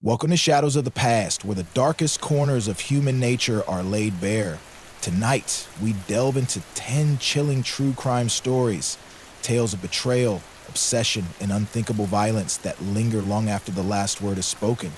Welcome to Shadows of the Past, where the darkest corners of human nature are laid bare. Tonight, we delve into 10 chilling true crime stories, tales of betrayal, obsession, and unthinkable violence that linger long after the last word is spoken.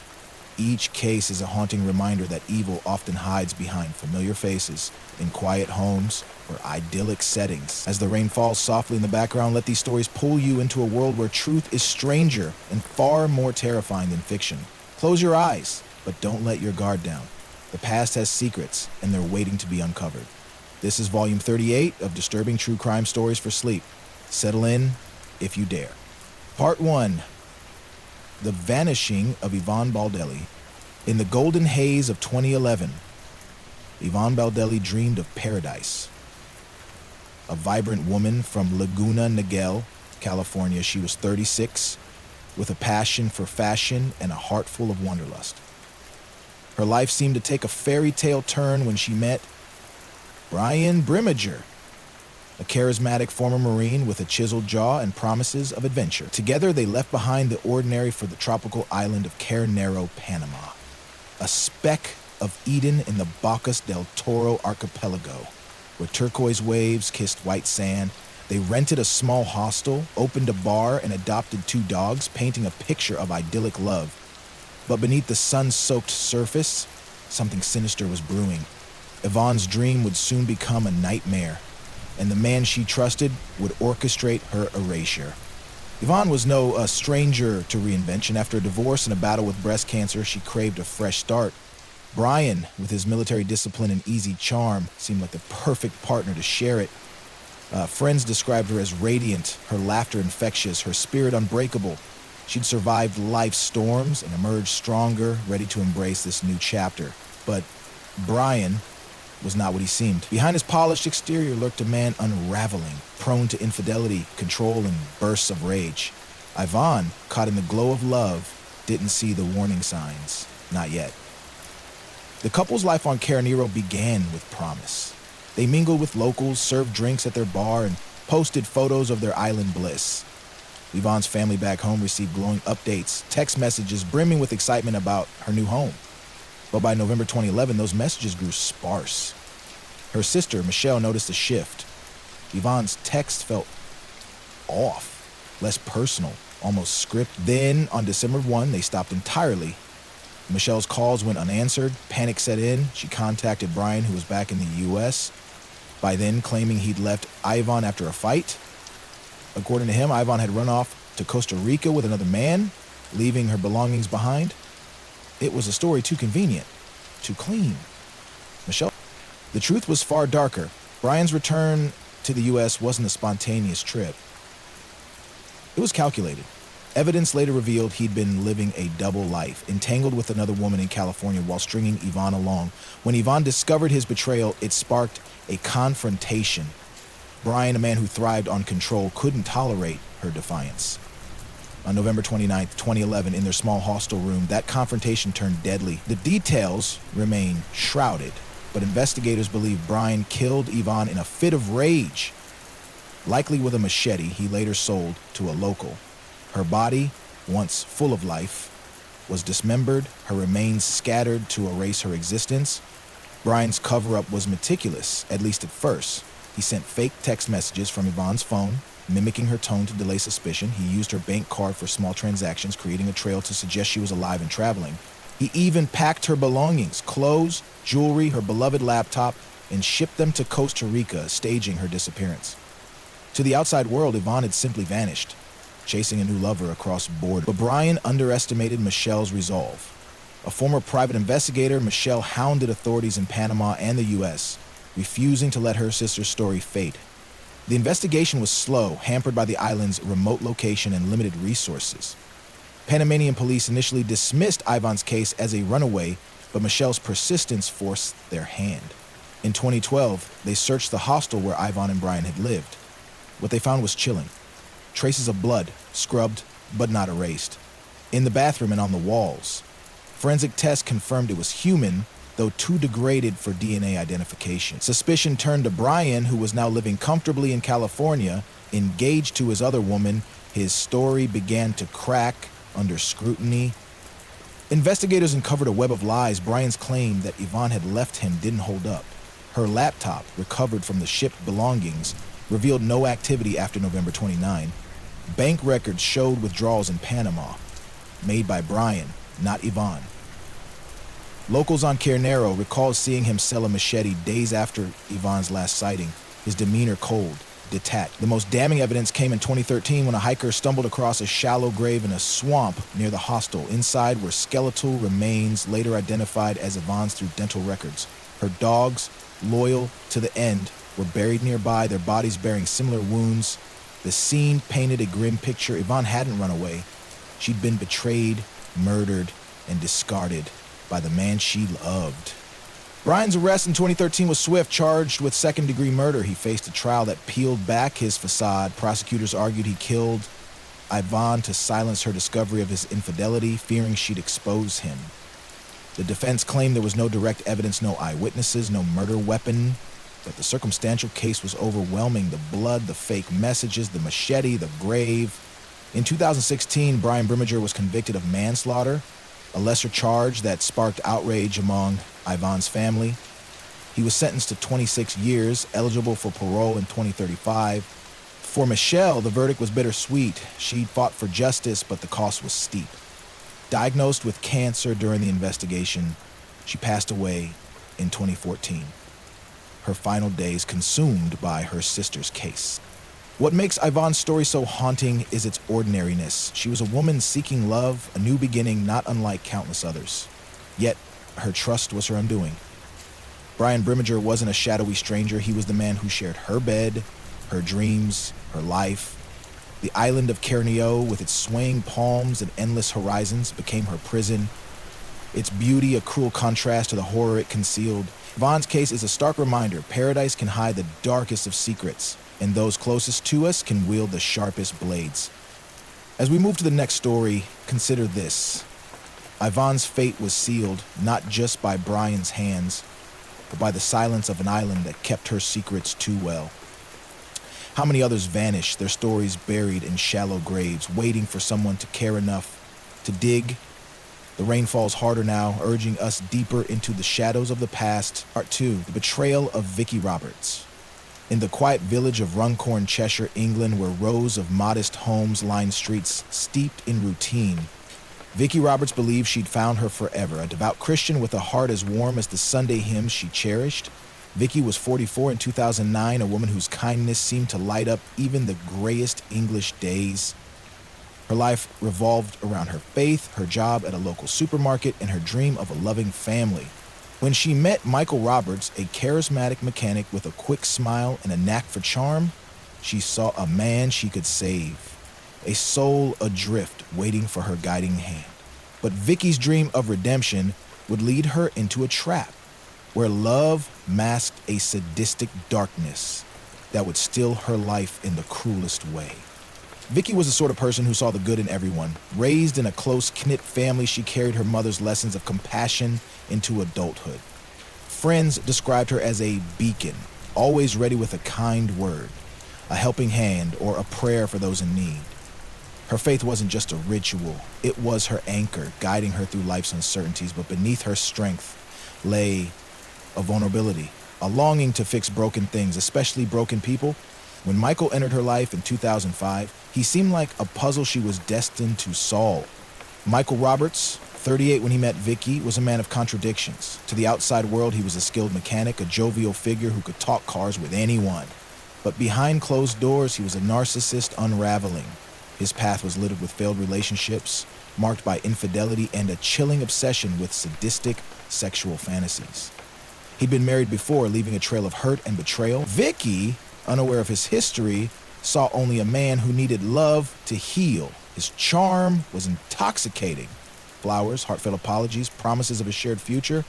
Each case is a haunting reminder that evil often hides behind familiar faces, in quiet homes, or idyllic settings. As the rain falls softly in the background, let these stories pull you into a world where truth is stranger and far more terrifying than fiction. Close your eyes, but don't let your guard down. The past has secrets, and they're waiting to be uncovered. This is Volume 38 of Disturbing True Crime Stories for Sleep. Settle in, if you dare. Part 1. The Vanishing of Yvonne Baldelli. In the golden haze of 2011, Yvonne Baldelli dreamed of paradise. A vibrant woman from Laguna Niguel, California, she was 36, with a passion for fashion and a heart full of wanderlust. Her life seemed to take a fairy tale turn when she met Brian Brimmager, a charismatic former Marine with a chiseled jaw and promises of adventure. Together, they left behind the ordinary for the tropical island of Carnero, Panama, a speck of Eden in the Bocas del Toro archipelago, where turquoise waves kissed white sand. They rented a small hostel, opened a bar, and adopted 2 dogs, painting a picture of idyllic love. But beneath the sun-soaked surface, something sinister was brewing. Yvonne's dream would soon become a nightmare, and the man she trusted would orchestrate her erasure. Yvonne was no stranger to reinvention. After a divorce and a battle with breast cancer, she craved a fresh start. Brian, with his military discipline and easy charm, seemed like the perfect partner to share it. Friends described her as radiant, her laughter infectious, her spirit unbreakable. She'd survived life's storms and emerged stronger, ready to embrace this new chapter. But Brian was not what he seemed. Behind his polished exterior lurked a man unraveling, prone to infidelity, control, and bursts of rage. Yvonne, caught in the glow of love, didn't see the warning signs. Not yet. The couple's life on Carnero began with promise. They mingled with locals, served drinks at their bar, and posted photos of their island bliss. Yvonne's family back home received glowing updates, text messages brimming with excitement about her new home. But by November 2011, those messages grew sparse. Her sister, Michelle, noticed a shift. Yvonne's text felt off, less personal, almost scripted. Then, on December 1, they stopped entirely. Michelle's calls went unanswered. Panic set in. She contacted Brian, who was back in the U.S., by then claiming he'd left Yvonne after a fight. According to him, Yvonne had run off to Costa Rica with another man, leaving her belongings behind. It was a story too convenient, too clean. Michelle. The truth was far darker. Brian's return to the U.S. wasn't a spontaneous trip. It was calculated. Evidence later revealed he'd been living a double life, entangled with another woman in California while stringing Yvonne along. When Yvonne discovered his betrayal, it sparked a confrontation. Brian, a man who thrived on control, couldn't tolerate her defiance. On November 29, 2011, in their small hostel room, that confrontation turned deadly. The details remain shrouded, but investigators believe Brian killed Yvonne in a fit of rage, likely with a machete he later sold to a local. Her body, once full of life, was dismembered, her remains scattered to erase her existence. Brian's cover-up was meticulous, at least at first. He sent fake text messages from Yvonne's phone, mimicking her tone to delay suspicion. He used her bank card for small transactions, creating a trail to suggest she was alive and traveling. He even packed her belongings, clothes, jewelry, her beloved laptop, and shipped them to Costa Rica, staging her disappearance. To the outside world, Yvonne had simply vanished, chasing a new lover across borders. But Brian underestimated Michelle's resolve. A former private investigator, Michelle hounded authorities in Panama and the U.S., refusing to let her sister's story fade. The investigation was slow, hampered by the island's remote location and limited resources. Panamanian police initially dismissed Yvonne's case as a runaway, but Michelle's persistence forced their hand. In 2012, they searched the hostel where Yvonne and Brian had lived. What they found was chilling. Traces of blood, scrubbed but not erased, in the bathroom and on the walls. Forensic tests confirmed it was human, though too degraded for DNA identification. Suspicion turned to Brian, who was now living comfortably in California, engaged to his other woman. His story began to crack under scrutiny. Investigators uncovered a web of lies. Brian's claim that Yvonne had left him didn't hold up. Her laptop, recovered from the shipped belongings, revealed no activity after November 29. Bank records showed withdrawals in Panama, made by Brian, not Yvonne. Locals on Carnero recalled seeing him sell a machete days after Yvonne's last sighting, his demeanor cold, detached. The most damning evidence came in 2013 when a hiker stumbled across a shallow grave in a swamp near the hostel. Inside were skeletal remains later identified as Yvonne's through dental records. Her dogs, loyal to the end, were buried nearby, their bodies bearing similar wounds. The scene painted a grim picture. Yvonne hadn't run away. She'd been betrayed, murdered, and discarded by the man she loved. Brian's arrest in 2013 was swift. Charged with second-degree murder, he faced a trial that peeled back his facade. Prosecutors argued he killed Yvonne to silence her discovery of his infidelity, fearing she'd expose him. The defense claimed there was no direct evidence, no eyewitnesses, no murder weapon, but the circumstantial case was overwhelming. The blood, the fake messages, the machete, the grave. In 2016, Brian Brimmager was convicted of manslaughter, a lesser charge that sparked outrage among Yvonne's family. He was sentenced to 26 years, eligible for parole in 2035. For Michelle, the verdict was bittersweet. She'd fought for justice, but the cost was steep. Diagnosed with cancer during the investigation, she passed away in 2014. Her final days consumed by her sister's case. What makes Yvonne's story so haunting is its ordinariness. She was a woman seeking love, a new beginning not unlike countless others. Yet, her trust was her undoing. Brian Brimmager wasn't a shadowy stranger. He was the man who shared her bed, her dreams, her life. The island of Carneo, with its swaying palms and endless horizons, became her prison. Its beauty a cruel contrast to the horror it concealed. Yvonne's case is a stark reminder. Paradise can hide the darkest of secrets, and those closest to us can wield the sharpest blades. As we move to the next story, consider this. Yvonne's fate was sealed not just by Brian's hands, but by the silence of an island that kept her secrets too well. How many others vanished, their stories buried in shallow graves, waiting for someone to care enough to dig? The rain falls harder now, urging us deeper into the shadows of the past. Part 2, the betrayal of Vicki Roberts. In the quiet village of Runcorn, Cheshire, England, where rows of modest homes lined streets steeped in routine, Vicki Roberts believed she'd found her forever. A devout Christian with a heart as warm as the Sunday hymns she cherished, Vicki was 44 in 2009, a woman whose kindness seemed to light up even the grayest English days. Her life revolved around her faith, her job at a local supermarket, and her dream of a loving family. When she met Michael Roberts, a charismatic mechanic with a quick smile and a knack for charm, she saw a man she could save, a soul adrift waiting for her guiding hand. But Vicki's dream of redemption would lead her into a trap, where love masked a sadistic darkness that would steal her life in the cruelest way. Vicki was the sort of person who saw the good in everyone. Raised in a close-knit family, she carried her mother's lessons of compassion into adulthood. Friends described her as a beacon, always ready with a kind word, a helping hand, or a prayer for those in need. Her faith wasn't just a ritual, it was her anchor, guiding her through life's uncertainties, but beneath her strength lay a vulnerability, a longing to fix broken things, especially broken people. When Michael entered her life in 2005, he seemed like a puzzle she was destined to solve. Michael Roberts, 38 when he met Vicki, was a man of contradictions. To the outside world, he was a skilled mechanic, a jovial figure who could talk cars with anyone. But behind closed doors, he was a narcissist unraveling. His path was littered with failed relationships, marked by infidelity and a chilling obsession with sadistic sexual fantasies. He'd been married before, leaving a trail of hurt and betrayal. Vicki, unaware of his history, saw only a man who needed love to heal. His charm was intoxicating. Flowers, heartfelt apologies, promises of a shared future.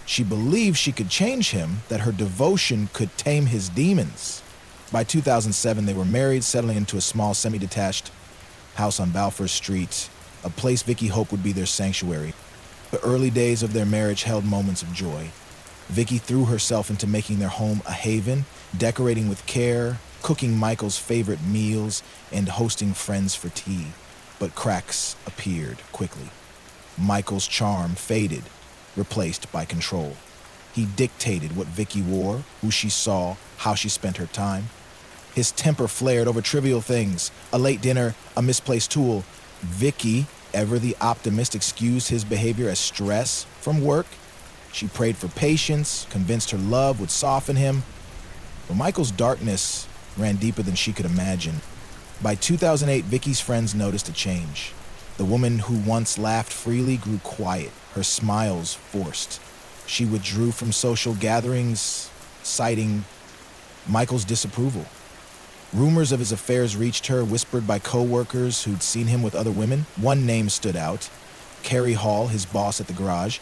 She believed she could change him, that her devotion could tame his demons. By 2007, they were married, settling into a small, semi-detached house on Balfour Street, a place Vicki hoped would be their sanctuary. The early days of their marriage held moments of joy. Vicki threw herself into making their home a haven, decorating with care, cooking Michael's favorite meals, and hosting friends for tea. But cracks appeared quickly. Michael's charm faded, replaced by control. He dictated what Vicky wore, who she saw, how she spent her time. His temper flared over trivial things, a late dinner, a misplaced tool. Vicky, ever the optimist, excused his behavior as stress from work. She prayed for patience, convinced her love would soften him. But Michael's darkness ran deeper than she could imagine. By 2008, Vicky's friends noticed a change. The woman who once laughed freely grew quiet, her smiles forced. She withdrew from social gatherings, citing Michael's disapproval. Rumors of his affairs reached her, whispered by co-workers who'd seen him with other women. One name stood out, Carrie Hall, his boss at the garage.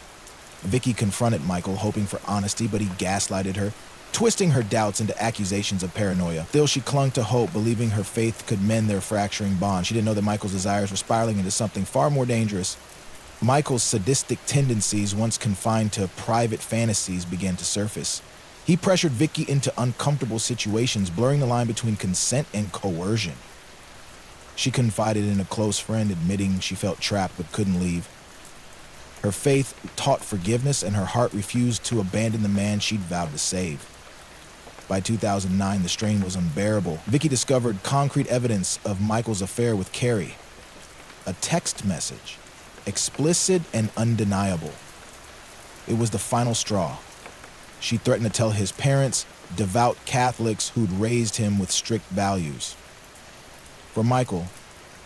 Vicky confronted Michael, hoping for honesty, but he gaslighted her, twisting her doubts into accusations of paranoia. Still, she clung to hope, believing her faith could mend their fracturing bond. She didn't know that Michael's desires were spiraling into something far more dangerous. Michael's sadistic tendencies, once confined to private fantasies, began to surface. He pressured Vicky into uncomfortable situations, blurring the line between consent and coercion. She confided in a close friend, admitting she felt trapped but couldn't leave. Her faith taught forgiveness, and her heart refused to abandon the man she'd vowed to save. By 2009, the strain was unbearable. Vicky discovered concrete evidence of Michael's affair with Carrie. A text message, explicit and undeniable. It was the final straw. She threatened to tell his parents, devout Catholics who'd raised him with strict values. For Michael,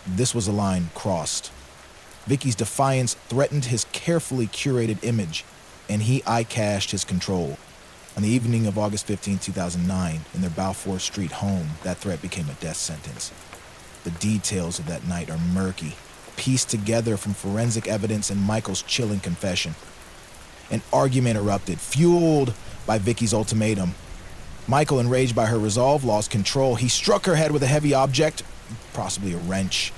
this was a line crossed. Vicky's defiance threatened his carefully curated image, and he eye-cashed his control. On the evening of August 15, 2009, in their Balfour Street home, that threat became a death sentence. The details of that night are murky, pieced together from forensic evidence and Michael's chilling confession. An argument erupted, fueled by Vicky's ultimatum. Michael, enraged by her resolve, lost control. He struck her head with a heavy object, possibly a wrench,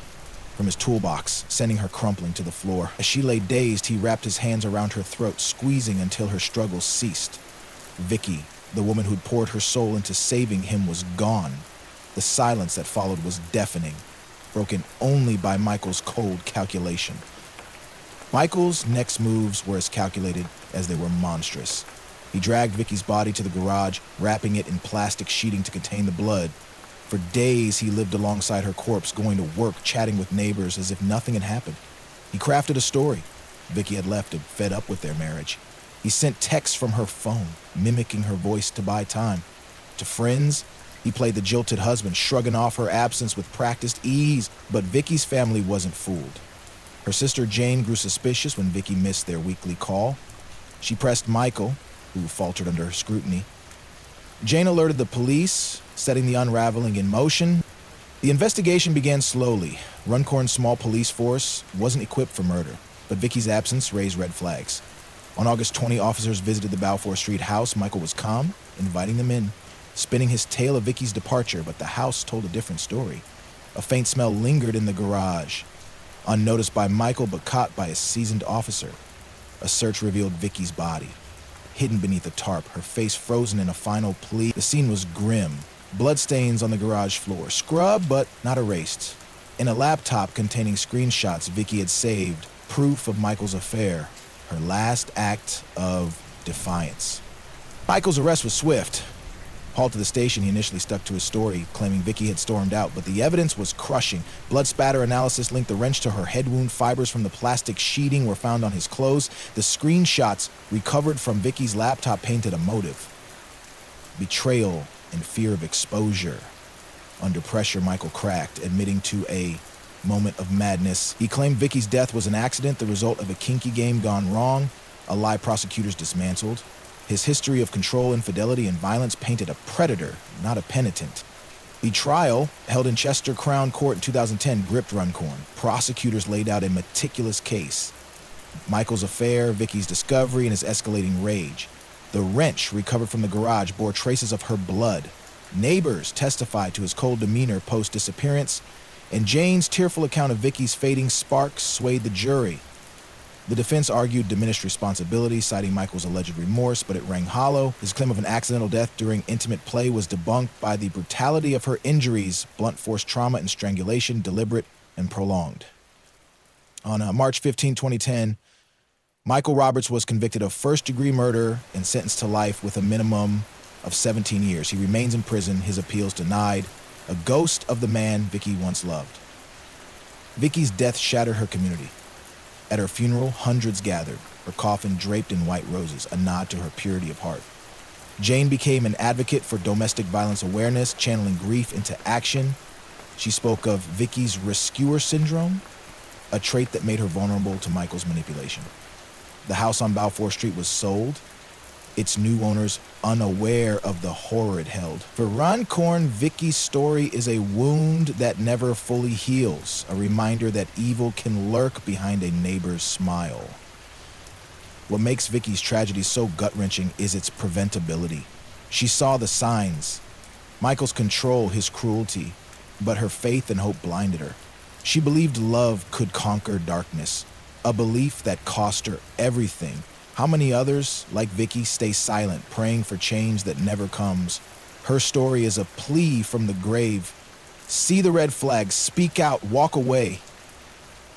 from his toolbox, sending her crumpling to the floor. As she lay dazed, he wrapped his hands around her throat, squeezing until her struggles ceased. Vicky, the woman who'd poured her soul into saving him, was gone. The silence that followed was deafening, broken only by Michael's cold calculation. Michael's next moves were as calculated as they were monstrous. He dragged Vicky's body to the garage, wrapping it in plastic sheeting to contain the blood. For days, he lived alongside her corpse, going to work, chatting with neighbors as if nothing had happened. He crafted a story. Vicky had left him, fed up with their marriage. He sent texts from her phone, mimicking her voice to buy time. To friends, he played the jilted husband, shrugging off her absence with practiced ease. But Vicky's family wasn't fooled. Her sister Jane grew suspicious when Vicky missed their weekly call. She pressed Michael, who faltered under her scrutiny. Jane alerted the police, setting the unraveling in motion. The investigation began slowly. Runcorn's small police force wasn't equipped for murder, but Vicky's absence raised red flags. On August 20, officers visited the Balfour Street house. Michael was calm, inviting them in, spinning his tale of Vicky's departure, but the house told a different story. A faint smell lingered in the garage, unnoticed by Michael but caught by a seasoned officer. A search revealed Vicky's body, hidden beneath a tarp, her face frozen in a final plea. The scene was grim. Bloodstains on the garage floor, scrubbed but not erased. In a laptop containing screenshots Vicky had saved, proof of Michael's affair, her last act of defiance. Michael's arrest was swift. Hauled to the station, he initially stuck to his story, claiming Vicky had stormed out, but the evidence was crushing. Blood spatter analysis linked the wrench to her head wound. Fibers from the plastic sheeting were found on his clothes. The screenshots recovered from Vicky's laptop painted a motive: betrayal and fear of exposure. Under pressure, Michael cracked, admitting to a moment of madness. He claimed Vicky's death was an accident, the result of a kinky game gone wrong, a lie prosecutors dismantled. His history of control, infidelity, and violence painted a predator, not a penitent. The trial, held in Chester Crown Court in 2010, gripped Runcorn. Prosecutors laid out a meticulous case: Michael's affair, Vicky's discovery, and his escalating rage. The wrench recovered from the garage bore traces of her blood. Neighbors testified to his cold demeanor post-disappearance, and Jane's tearful account of Vicky's fading spark swayed the jury. The defense argued diminished responsibility, citing Michael's alleged remorse, but it rang hollow. His claim of an accidental death during intimate play was debunked by the brutality of her injuries: blunt force trauma and strangulation, deliberate and prolonged. On March 15, 2010, Michael Roberts was convicted of first-degree murder and sentenced to life with a minimum of 17 years. He remains in prison, his appeals denied, a ghost of the man Vicky once loved. Vicky's death shattered her community. At her funeral, hundreds gathered, her coffin draped in white roses, a nod to her purity of heart. Jane became an advocate for domestic violence awareness, channeling grief into action. She spoke of Vicky's rescuer syndrome, a trait that made her vulnerable to Michael's manipulation. The house on Balfour Street was sold, its new owners unaware of the horror it held. For Ron Korn, Vicky's story is a wound that never fully heals, a reminder that evil can lurk behind a neighbor's smile. What makes Vicky's tragedy so gut-wrenching is its preventability. She saw the signs, Michael's control, his cruelty, but her faith and hope blinded her. She believed love could conquer darkness, a belief that cost her everything. How many others, like Vicky, stay silent, praying for change that never comes? Her story is a plea from the grave. See the red flag, speak out, walk away.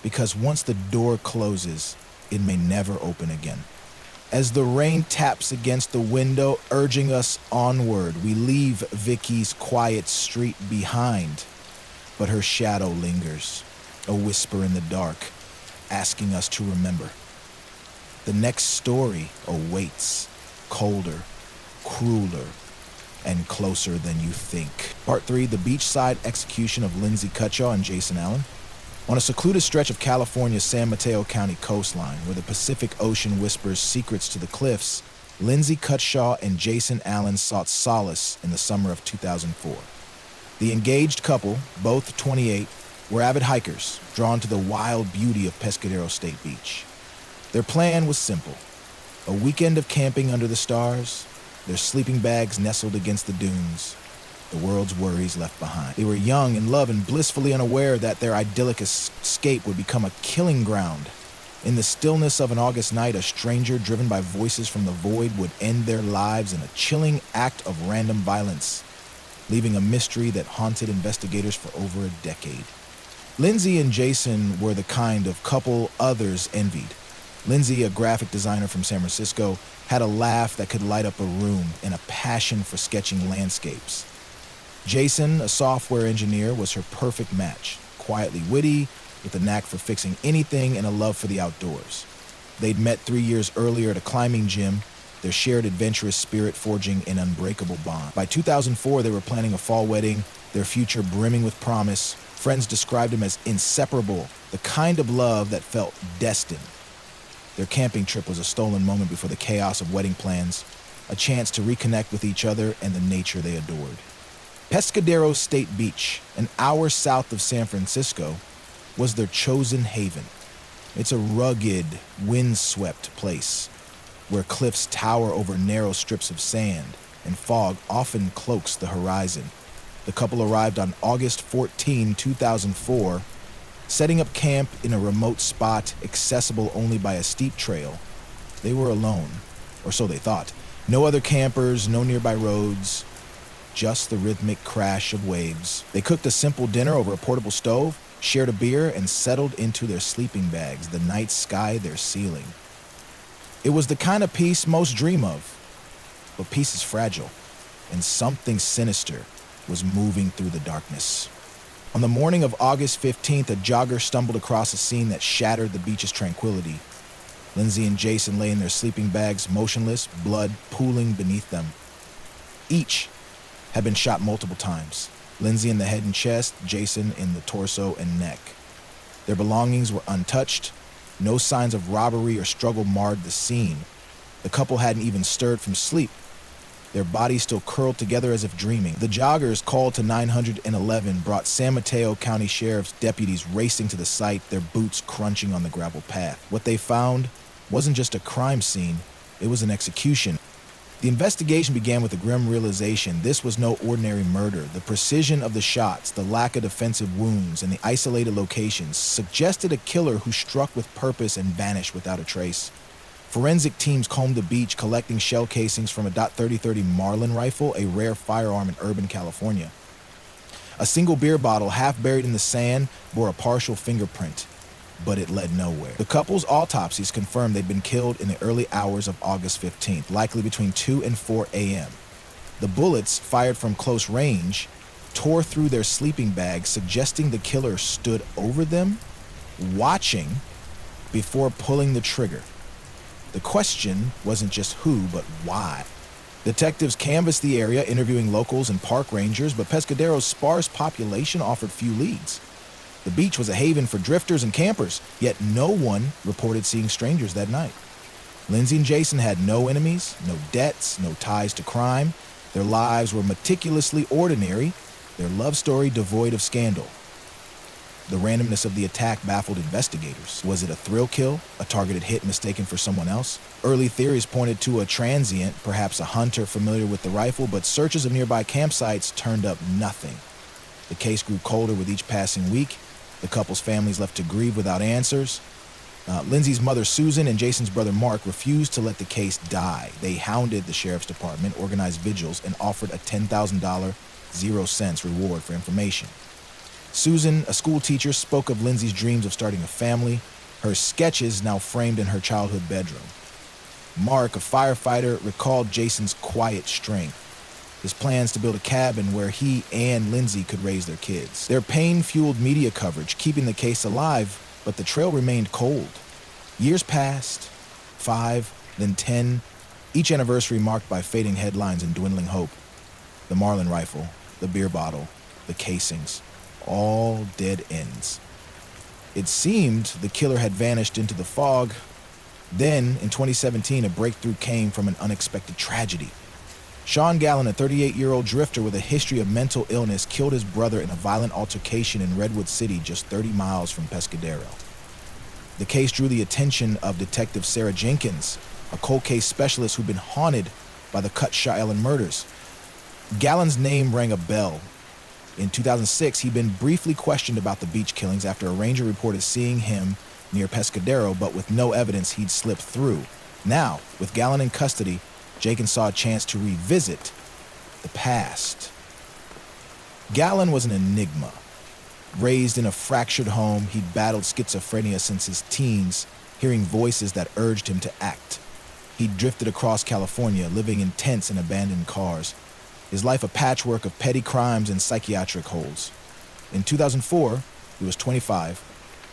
Because once the door closes, it may never open again. As the rain taps against the window, urging us onward, we leave Vicky's quiet street behind. But her shadow lingers, a whisper in the dark, asking us to remember. The next story awaits, colder, crueler, and closer than you think. Part 3, the beachside execution of Lindsay Cutshaw and Jason Allen. On a secluded stretch of California's San Mateo County coastline, where the Pacific Ocean whispers secrets to the cliffs, Lindsay Cutshaw and Jason Allen sought solace in the summer of 2004. The engaged couple, both 28, were avid hikers, drawn to the wild beauty of Pescadero State Beach. Their plan was simple: a weekend of camping under the stars, their sleeping bags nestled against the dunes, the world's worries left behind. They were young in love and blissfully unaware that their idyllic escape would become a killing ground. In the stillness of an August night, a stranger driven by voices from the void would end their lives in a chilling act of random violence, leaving a mystery that haunted investigators for over a decade. Lindsay and Jason were the kind of couple others envied. Lindsay, a graphic designer from San Francisco, had a laugh that could light up a room and a passion for sketching landscapes. Jason, a software engineer, was her perfect match, quietly witty, with a knack for fixing anything and a love for the outdoors. They'd met 3 years earlier at a climbing gym, their shared adventurous spirit forging an unbreakable bond. By 2004, they were planning a fall wedding, their future brimming with promise. Friends described them as inseparable, the kind of love that felt destined. Their camping trip was a stolen moment before the chaos of wedding plans, a chance to reconnect with each other and the nature they adored. Pescadero State Beach, an hour south of San Francisco, was their chosen haven. It's a rugged, windswept place where cliffs tower over narrow strips of sand and fog often cloaks the horizon. The couple arrived on August 14, 2004, setting up camp in a remote spot accessible only by a steep trail. They were alone, or so they thought. No other campers, no nearby roads, just the rhythmic crash of waves. They cooked a simple dinner over a portable stove, shared a beer, and settled into their sleeping bags, the night sky their ceiling. It was the kind of peace most dream of, but peace is fragile, and something sinister was moving through the darkness. On the morning of August 15th, a jogger stumbled across a scene that shattered the beach's tranquility. Lindsay and Jason lay in their sleeping bags, motionless, blood pooling beneath them. Each had been shot multiple times. Lindsay in the head and chest, Jason in the torso and neck. Their belongings were untouched. No signs of robbery or struggle marred the scene. The couple hadn't even stirred from sleep, their bodies still curled together as if dreaming. The joggers, called to 911, brought San Mateo County Sheriff's deputies racing to the site, their boots crunching on the gravel path. What they found wasn't just a crime scene, it was an execution. The investigation began with a grim realization this was no ordinary murder. The precision of the shots, the lack of defensive wounds, and the isolated locations suggested a killer who struck with purpose and vanished without a trace. Forensic teams combed the beach, collecting shell casings from a .30-30 Marlin rifle, a rare firearm in urban California. A single beer bottle, half buried in the sand, bore a partial fingerprint. but it led nowhere. The couple's autopsies confirmed they'd been killed in the early hours of August 15th, likely between 2 and 4 a.m. The bullets, fired from close range, tore through their sleeping bags, suggesting the killer stood over them, watching, before pulling the trigger. The question wasn't just who, but why. Detectives canvassed the area, interviewing locals and park rangers, but Pescadero's sparse population offered few leads. The beach was a haven for drifters and campers, yet no one reported seeing strangers that night. Lindsay and Jason had no enemies, no debts, no ties to crime. Their lives were meticulously ordinary, their love story devoid of scandal. The randomness of the attack baffled investigators. Was it a thrill kill, a targeted hit mistaken for someone else? Early theories pointed to a transient, perhaps a hunter familiar with the rifle, but searches of nearby campsites turned up nothing. The case grew colder with each passing week. The couple's families left to grieve without answers. Lindsay's mother, Susan, and Jason's brother, Mark, refused to let the case die. They hounded the sheriff's department, organized vigils, and offered a $10,000 0 cents reward for information. Susan, a school teacher, spoke of Lindsay's dreams of starting a family, her sketches now framed in her childhood bedroom. Mark, a firefighter, recalled Jason's quiet strength, his plans to build a cabin where he and Lindsay could raise their kids. Their pain fueled media coverage, keeping the case alive, but the trail remained cold. Years passed, 5, then 10, each anniversary marked by fading headlines and dwindling hope. The Marlin rifle, the beer bottle, the casings, all dead ends. It seemed the killer had vanished into the fog. Then, in 2017, a breakthrough came from an unexpected tragedy. Sean Gallen, a 38-year-old drifter with a history of mental illness, killed his brother in a violent altercation in Redwood City, just 30 miles from Pescadero. The case drew the attention of Detective Sarah Jenkins, a cold case specialist who'd been haunted by the Cutshaw Ellen murders. Gallen's name rang a bell. In 2006, he'd been briefly questioned about the beach killings after a ranger reported seeing him near Pescadero, but with no evidence he'd slipped through. Now, with Gallen in custody, Jenkins saw a chance to revisit the past. Gallen was an enigma. Raised in a fractured home, he'd battled schizophrenia since his teens, hearing voices that urged him to act. He'd drifted across California, living in tents and abandoned cars. His life a patchwork of petty crimes and psychiatric holds. In 2004, he was 25,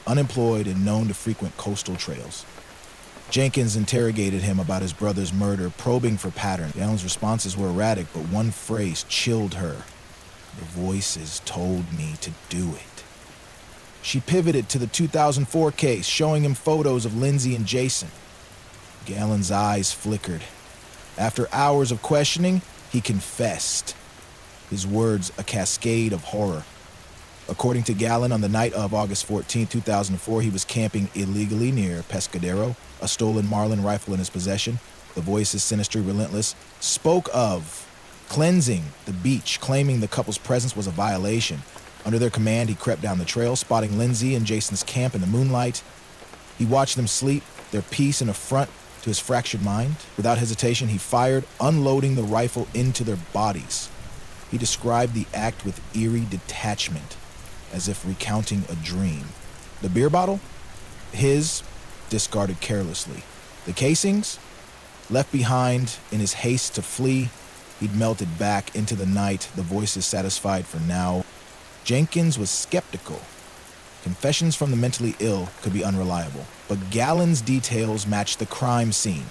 unemployed and known to frequent coastal trails. Jenkins interrogated him about his brother's murder, probing for patterns. Gallen's responses were erratic, but one phrase chilled her. "The voices told me to do it." She pivoted to the 2004 case, showing him photos of Lindsay and Jason. Gallen's eyes flickered. After hours of questioning, he confessed, his words a cascade of horror. According to Gallen, on the night of August 14, 2004, he was camping illegally near Pescadero, a stolen Marlin rifle in his possession. The voices, sinister, relentless, spoke of cleansing the beach, claiming the couple's presence was a violation. Under their command, he crept down the trail, spotting Lindsay and Jason's camp in the moonlight. He watched them sleep, their peace an affront to his fractured mind. Without hesitation, he fired, unloading the rifle into their bodies. He described the act with eerie detachment, as if recounting a dream. The beer bottle? His, discarded carelessly. The casings? Left behind in his haste to flee. He'd melted back into the night, the voices satisfied for now. Jenkins was skeptical. Confessions from the mentally ill could be unreliable, but Gallen's details matched the crime scene.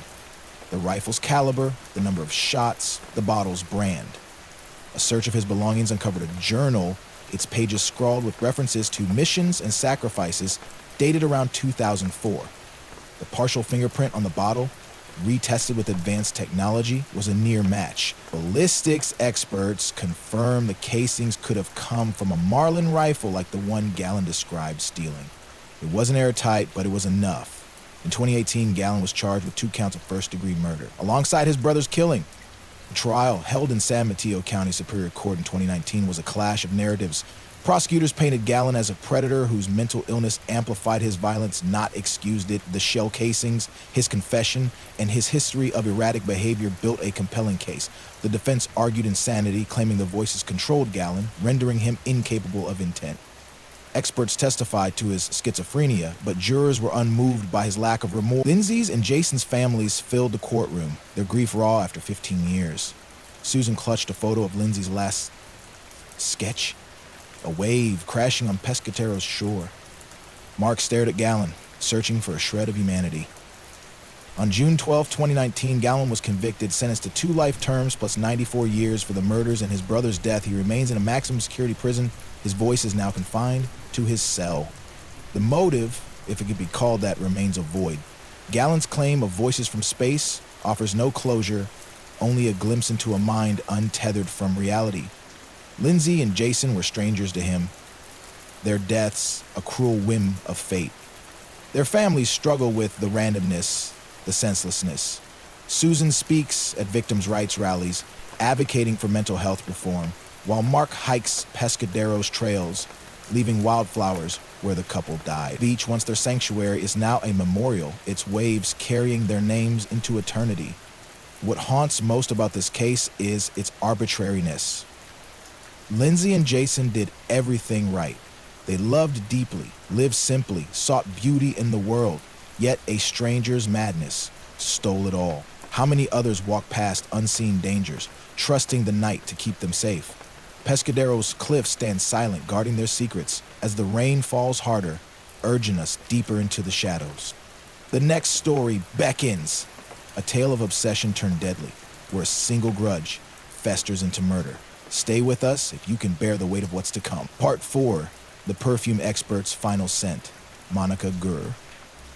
The rifle's caliber, the number of shots, the bottle's brand. A search of his belongings uncovered a journal, its pages scrawled with references to missions and sacrifices dated around 2004. The partial fingerprint on the bottle, retested with advanced technology, was a near match. Ballistics experts confirmed the casings could have come from a Marlin rifle like the one Gallen described stealing. It wasn't airtight, but it was enough. In 2018, Gallen was charged with 2 counts of first-degree murder, alongside his brother's killing. The trial, held in San Mateo County Superior Court in 2019, was a clash of narratives. Prosecutors painted Gallen as a predator whose mental illness amplified his violence, not excused it. The shell casings, his confession, and his history of erratic behavior built a compelling case. The defense argued insanity, claiming the voices controlled Gallen, rendering him incapable of intent. Experts testified to his schizophrenia, but jurors were unmoved by his lack of remorse. Lindsay's and Jason's families filled the courtroom, their grief raw after 15 years. Susan clutched a photo of Lindsay's last sketch, a wave crashing on Pescatero's shore. Mark stared at Gallon, searching for a shred of humanity. On June 12, 2019, Gallon was convicted, sentenced to 2 life terms plus 94 years for the murders and his brother's death. He remains in a maximum security prison. His voice is now confined to his cell. The motive, if it could be called that, remains a void. Gallon's claim of voices from space offers no closure, only a glimpse into a mind untethered from reality. Lindsay and Jason were strangers to him. Their deaths, a cruel whim of fate. Their families struggle with the randomness, the senselessness. Susan speaks at victims' rights rallies, advocating for mental health reform, while Mark hikes Pescadero's trails, leaving wildflowers where the couple died. The beach, once their sanctuary, is now a memorial, its waves carrying their names into eternity. What haunts most about this case is its arbitrariness. Lindsay and Jason did everything right. They loved deeply, lived simply, sought beauty in the world, yet a stranger's madness stole it all. How many others walked past unseen dangers, trusting the night to keep them safe? Pescadero's cliffs stand silent, guarding their secrets as the rain falls harder, urging us deeper into the shadows. The next story beckons, a tale of obsession turned deadly, where a single grudge festers into murder. Stay with us if you can bear the weight of what's to come. Part 4, The Perfume Expert's Final Scent, Monica Gur.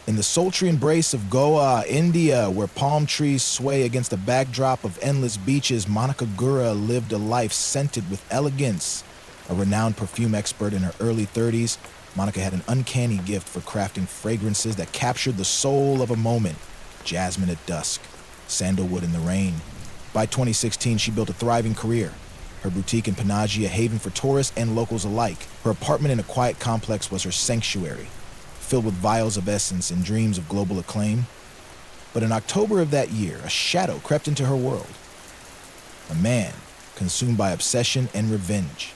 In the sultry embrace of Goa, India, where palm trees sway against a backdrop of endless beaches, Monica Gura lived a life scented with elegance. A renowned perfume expert in her early 30s, Monica had an uncanny gift for crafting fragrances that captured the soul of a moment. Jasmine at dusk, sandalwood in the rain. By 2016, she built a thriving career. Her boutique in Panaji, a haven for tourists and locals alike. Her apartment in a quiet complex was her sanctuary, filled with vials of essence and dreams of global acclaim. But in October of that year, a shadow crept into her world. A man consumed by obsession and revenge,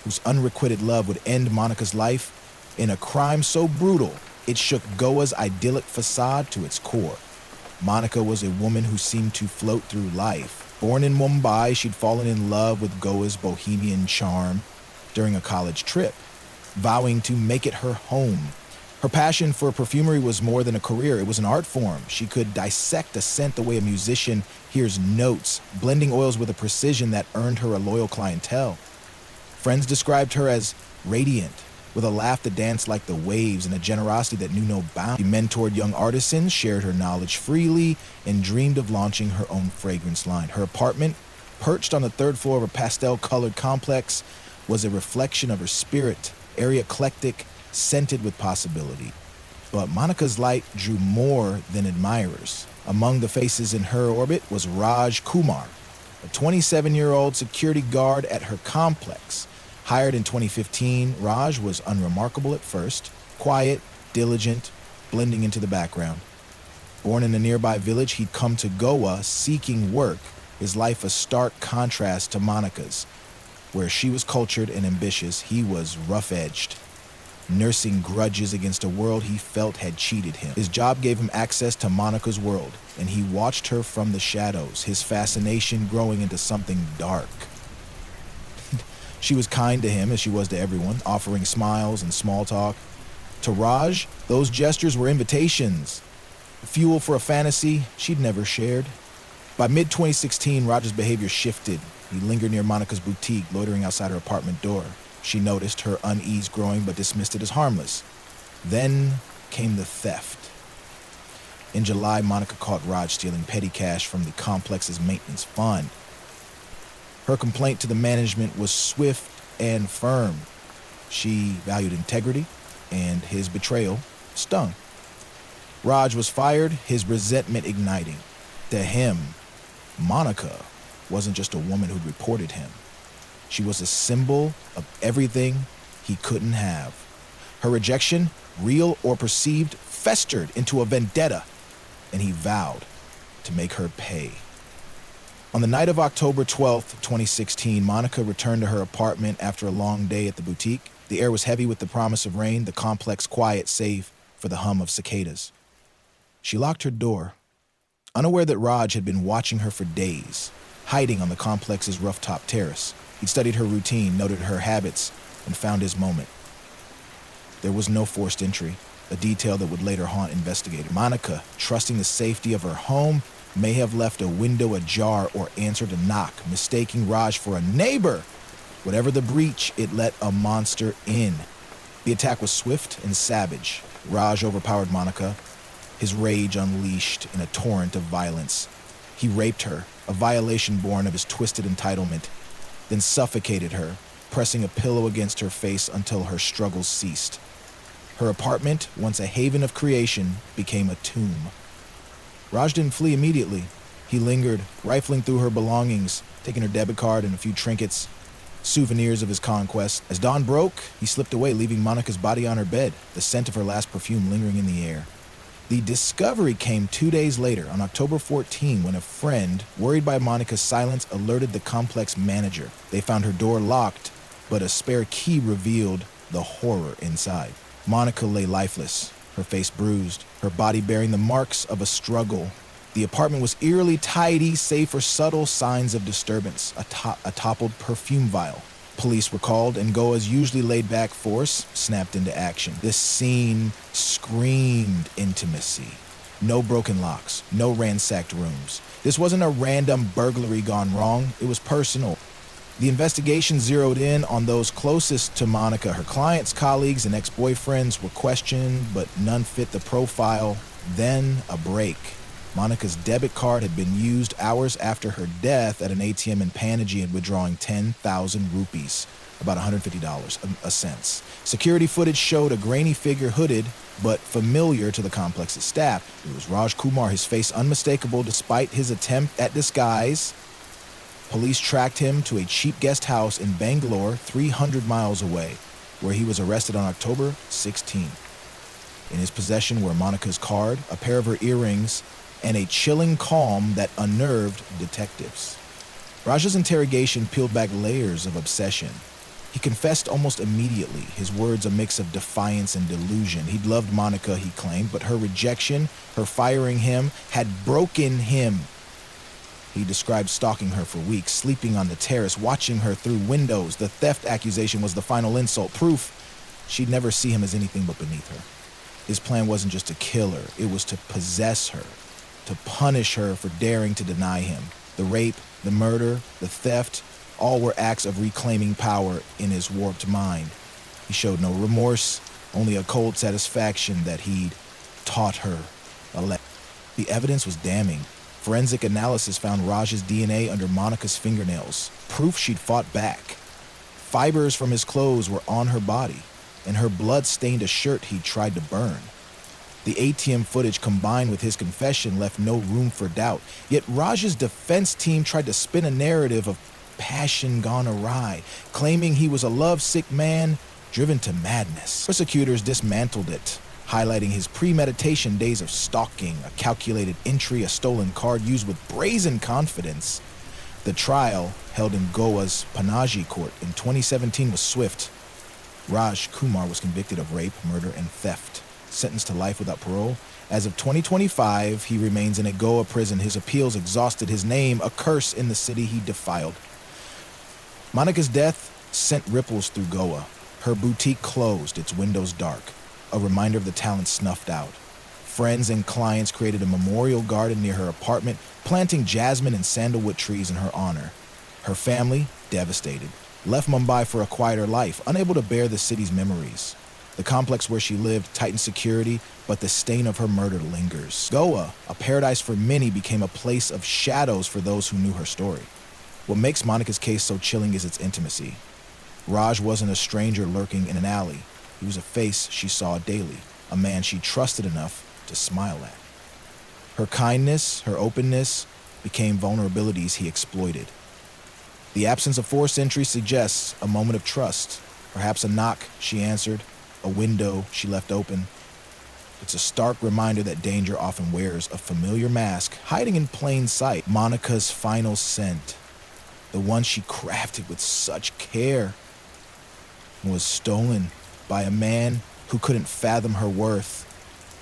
whose unrequited love would end Monica's life in a crime so brutal it shook Goa's idyllic facade to its core. Monica was a woman who seemed to float through life. Born in Mumbai, she'd fallen in love with Goa's bohemian charm during a college trip, vowing to make it her home. Her passion for perfumery was more than a career, it was an art form. She could dissect a scent the way a musician hears notes, blending oils with a precision that earned her a loyal clientele. Friends described her as radiant, with a laugh that danced like the waves and a generosity that knew no bounds. She mentored young artisans, shared her knowledge freely, and dreamed of launching her own fragrance line. Her apartment, perched on the 3rd floor of a pastel-colored complex, was a reflection of her spirit, airy, eclectic, scented with possibility. But Monica's light drew more than admirers. Among the faces in her orbit was Raj Kumar, a 27-year-old security guard at her complex. Hired in 2015, Raj was unremarkable at first, quiet, diligent, blending into the background. Born in a nearby village, he'd come to Goa seeking work, his life a stark contrast to Monica's. Where she was cultured and ambitious, he was rough-edged, nursing grudges against a world he felt had cheated him. His job gave him access to Monica's world, and he watched her from the shadows, his fascination growing into something dark. She was kind to him as she was to everyone, offering smiles and small talk. To Raj, those gestures were invitations, fuel for a fantasy she'd never shared. By mid-2016, Raj's behavior shifted. He lingered near Monica's boutique, loitering outside her apartment door. She noticed her unease growing but dismissed it as harmless. Then came the theft. In July, Monica caught Raj stealing petty cash from the complex's maintenance fund. Her complaint to the management was swift and firm. She valued integrity, and his betrayal stung. Raj was fired, his resentment igniting. To him, Monica wasn't just a woman who'd reported him. She was a symbol of everything he couldn't have. Her rejection, real or perceived, festered into a vendetta, and he vowed to make her pay. On the night of October 12th, 2016, Monica returned to her apartment after a long day at the boutique. The air was heavy with the promise of rain, the complex quiet save for the hum of cicadas. She locked her door, unaware that Raj had been watching her for days, hiding on the complex's rooftop terrace. He'd studied her routine, noted her habits, and found his moment. There was no forced entry, a detail that would later haunt investigators. Monica, trusting the safety of her home, may have left a window ajar or answered a knock, mistaking Raj for a neighbor. Whatever the breach, it let a monster in. The attack was swift and savage. Raj overpowered Monica, his rage unleashed in a torrent of violence. He raped her, a violation born of his twisted entitlement, then suffocated her, pressing a pillow against her face until her struggles ceased. Her apartment, once a haven of creation, became a tomb. Raj didn't flee immediately. He lingered, rifling through her belongings, taking her debit card and a few trinkets, souvenirs of his conquest. As dawn broke, he slipped away, leaving Monica's body on her bed, the scent of her last perfume lingering in the air. The discovery came 2 days later, on October 14, when a friend, worried by Monica's silence, alerted the complex manager. They found her door locked, but a spare key revealed the horror inside. Monica lay lifeless, her face bruised, her body bearing the marks of a struggle. The apartment was eerily tidy, save for subtle signs of disturbance, a toppled perfume vial. Police were called, and Goa's usually laid-back force snapped into action. This scene screamed intimacy. No broken locks, no ransacked rooms. This wasn't a random burglary gone wrong. It was personal. The investigation zeroed in on those closest to Monica. Her clients, colleagues, and ex-boyfriends were questioned, but none fit the profile. Then a break. Monica's debit card had been used hours after her death at an ATM in Panaji and withdrawing 10,000 rupees, about $150 a cents. Security footage showed a grainy figure hooded, but familiar to the complex's staff. It was Raj Kumar, his face unmistakable despite his attempt at disguise. Police tracked him to a cheap guest house in Bangalore, 300 miles away, where he was arrested on October 16. In his possession were Monica's card, a pair of her earrings, and a chilling calm that unnerved detectives. Raj's interrogation peeled back layers of obsession. He confessed almost immediately, his words a mix of defiance and delusion. He'd loved Monica, he claimed, but her rejection, her firing him, had broken him. He described stalking her for weeks, sleeping on the terrace, watching her through windows. The theft accusation was the final insult, proof she'd never see him as anything but beneath her. His plan wasn't just to kill her, it was to possess her, to punish her for daring to deny him. The rape, the murder, the theft, all were acts of reclaiming power in his warped mind. He showed no remorse, only a cold satisfaction that he'd taught her a lesson. The evidence was damning. Forensic analysis found Raj's DNA under Monica's fingernails, proof she'd fought back. Fibers from his clothes were on her body, and her blood stained a shirt he'd tried to burn. The ATM footage combined with his confession left no room for doubt. Yet Raj's defense team tried to spin a narrative of passion gone awry, claiming he was a lovesick man driven to madness. Prosecutors dismantled it, highlighting his premeditation days of stalking, a calculated entry, a stolen card used with brazen confidence. The trial, held in Goa's Panaji court in 2017, was swift. Raj Kumar was convicted of rape, murder, and theft, sentenced to life without parole. As of 2025, he remains in a Goa prison. His appeals exhausted, his name a curse in the city he defiled. Monica's death sent ripples through Goa. Her boutique closed, its windows dark, a reminder of the talent snuffed out. Friends and clients created a memorial garden near her apartment, planting jasmine and sandalwood trees in her honor. Her family, devastated, left Mumbai for a quieter life, unable to bear the city's memories. The complex where she lived tightened security, but the stain of her murder lingers. Goa, a paradise for many, became a place of shadows for those who knew her story. What makes Monica's case so chilling is its intimacy. Raj wasn't a stranger lurking in an alley. He was a face she saw daily, a man she trusted enough to smile at. Her kindness, her openness, became vulnerabilities he exploited. The absence of forced entry suggests a moment of trust, perhaps a knock she answered, a window she left open. It's a stark reminder that danger often wears a familiar mask, hiding in plain sight. Monica's final scent, the one she crafted with such care, and was stolen by a man who couldn't fathom her worth.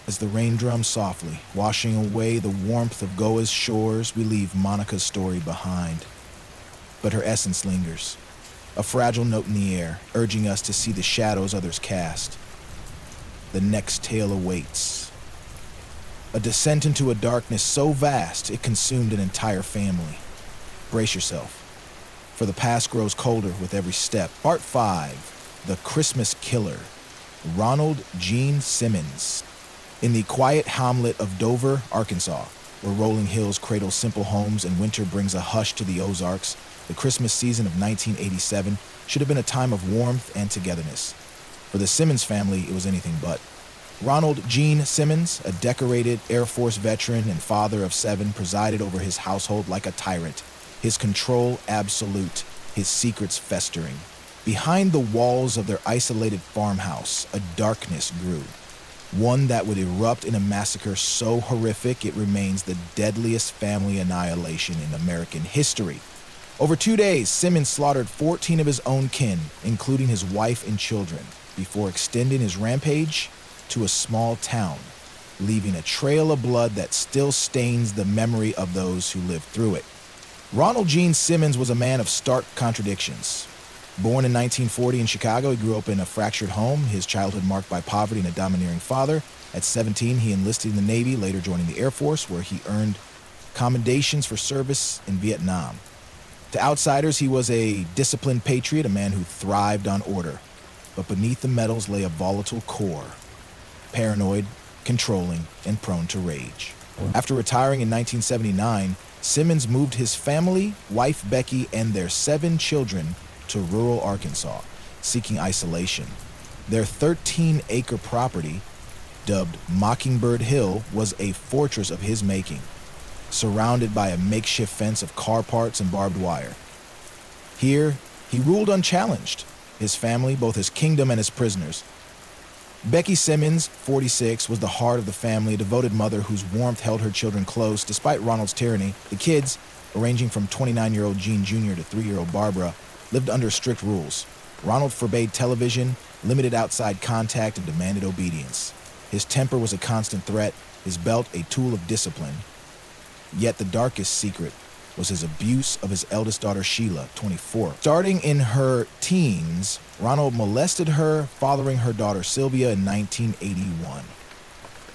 As the rain drums softly, washing away the warmth of Goa's shores, we leave Monica's story behind. But her essence lingers, a fragile note in the air, urging us to see the shadows others cast. The next tale awaits. A descent into a darkness so vast it consumed an entire family. Brace yourself, for the past grows colder with every step. Part 5, The Christmas Killer, Ronald Gene Simmons. In the quiet hamlet of Dover, Arkansas, where rolling hills cradle simple homes and winter brings a hush to the Ozarks, the Christmas season of 1987 should have been a time of warmth and togetherness. For the Simmons family, it was anything but. Ronald Gene Simmons, a decorated Air Force veteran and father of 7, presided over his household like a tyrant, his control absolute, his secrets festering. Behind the walls of their isolated farmhouse, a darkness grew. One that would erupt in a massacre so horrific it remains the deadliest family annihilation in American history. Over 2 days, Simmons slaughtered 14 of his own kin, including his wife and children, before extending his rampage to a small town, leaving a trail of blood that still stains the memory of those who lived through it. Ronald Gene Simmons was a man of stark contradictions. Born in 1940 in Chicago, he grew up in a fractured home, his childhood marked by poverty and a domineering father. At 17, he enlisted in the Navy, later joining the Air Force, where he earned commendations for service in Vietnam. To outsiders, he was a disciplined patriot, a man who thrived on order. But beneath the medals lay a volatile core, paranoid, controlling, and prone to rage. After retiring in 1979, Simmons moved his family, wife Becky, and their 7 children to rural Arkansas, seeking isolation. Their 13-acre property, dubbed Mockingbird Hill, was a fortress of his making, surrounded by a makeshift fence of car parts and barbed wire. Here, he ruled unchallenged, his family, both his kingdom and his prisoners. Becky Simmons, 46, was the heart of the family, a devoted mother whose warmth held her children close despite Ronald's tyranny. The kids, ranging from 29-year-old Gene Jr. to 3-year-old Barbara, lived under strict rules. Ronald forbade television, limited outside contact, and demanded obedience. His temper was a constant threat, his belt a tool of discipline. Yet the darkest secret was his abuse of his eldest daughter, Sheila, 24. Starting in her teens, Ronald molested her, fathering her daughter, Sylvia, in 1981.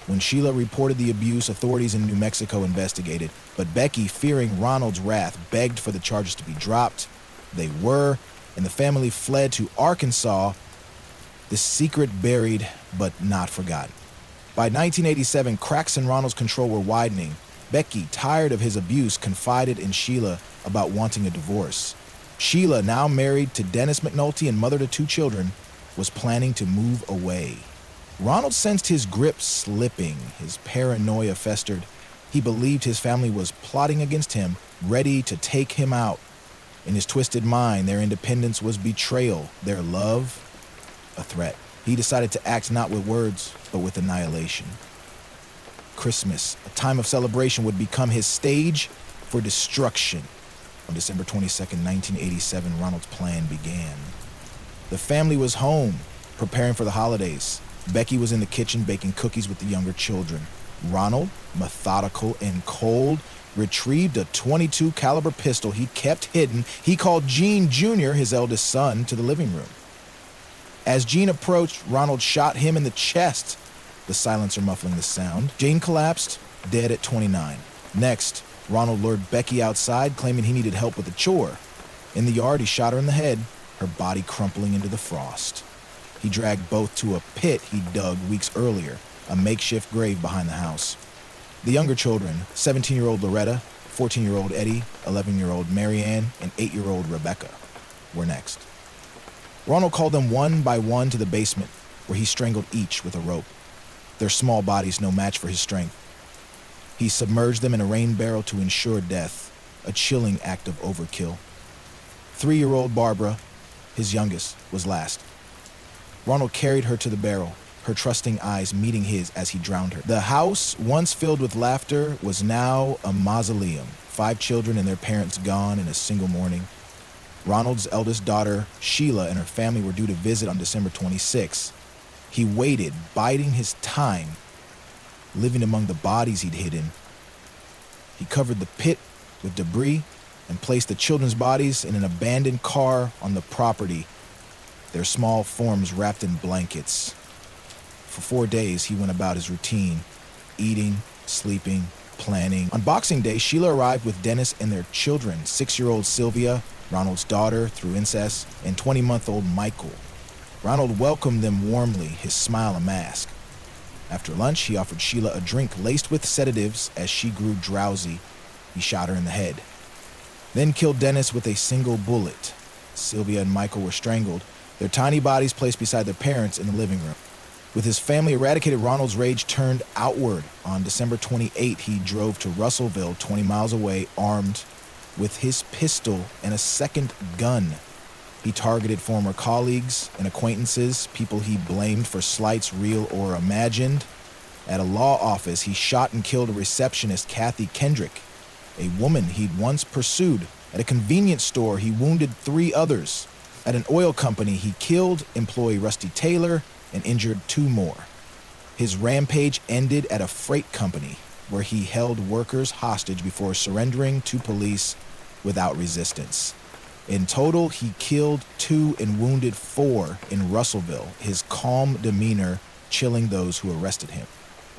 When Sheila reported the abuse, authorities in New Mexico investigated, but Becky, fearing Ronald's wrath, begged for the charges to be dropped. They were, and the family fled to Arkansas, the secret buried but not forgotten. By 1987, cracks in Ronald's control were widening. Becky, tired of his abuse, confided in Sheila about wanting a divorce. Sheila, now married to Dennis McNulty and mother to 2 children, was planning to move away. Ronald sensed his grip slipping, his paranoia festered. He believed his family was plotting against him, ready to take him out. In his twisted mind, their independence was betrayal, their love, a threat. He decided to act not with words, but with annihilation. Christmas, a time of celebration, would become his stage for destruction. On December 22nd, 1987, Ronald's plan began. The family was home, preparing for the holidays. Becky was in the kitchen baking cookies with the younger children. Ronald, methodical and cold, retrieved a .22 caliber pistol he'd kept hidden. He called Gene Jr., his eldest son, to the living room. As Gene approached, Ronald shot him in the chest, the silencer muffling the sound. Gene collapsed, dead at 29. Next, Ronald lured Becky outside, claiming he needed help with a chore. In the yard, he shot her in the head, her body crumpling into the frost. He dragged both to a pit he dug weeks earlier, a makeshift grave behind the house. The younger children, 17-year-old Loretta, 14-year-old Eddie, 11-year-old Marianne, and 8-year-old Rebecca, were next. Ronald called them one by one to the basement, where he strangled each with a rope, their small bodies no match for his strength. He submerged them in a rain barrel to ensure death, a chilling act of overkill. 3-year-old Barbara, his youngest, was last. Ronald carried her to the barrel, her trusting eyes meeting his as he drowned her. The house, once filled with laughter, was now a mausoleum. 5 children and their parents gone in a single morning. Ronald's eldest daughter, Sheila, and her family were due to visit on December 26. He waited, biding his time, living among the bodies he'd hidden. He covered the pit with debris and placed the children's bodies in an abandoned car on the property, their small forms wrapped in blankets. For 4 days, he went about his routine, eating, sleeping, planning. On Boxing Day, Sheila arrived with Dennis and their children, 6-year-old Sylvia, Ronald's daughter through incest, and 20-month-old Michael. Ronald welcomed them warmly, his smile a mask. After lunch, he offered Sheila a drink laced with sedatives. As she grew drowsy, he shot her in the head. Then killed Dennis with a single bullet. Sylvia and Michael were strangled, their tiny bodies placed beside their parents in the living room. With his family eradicated, Ronald's rage turned outward. On December 28, he drove to Russellville, 20 miles away, armed with his pistol and a second gun. He targeted former colleagues and acquaintances, people he blamed for slights real or imagined. At a law office, he shot and killed a receptionist, Kathy Kendrick, a woman he'd once pursued. At a convenience store, he wounded 3 others. At an oil company, he killed employee Rusty Taylor and injured 2 more. His rampage ended at a freight company, where he held workers hostage before surrendering to police without resistance. In total, he killed 2 and wounded 4 in Russellville, his calm demeanor chilling those who arrested him.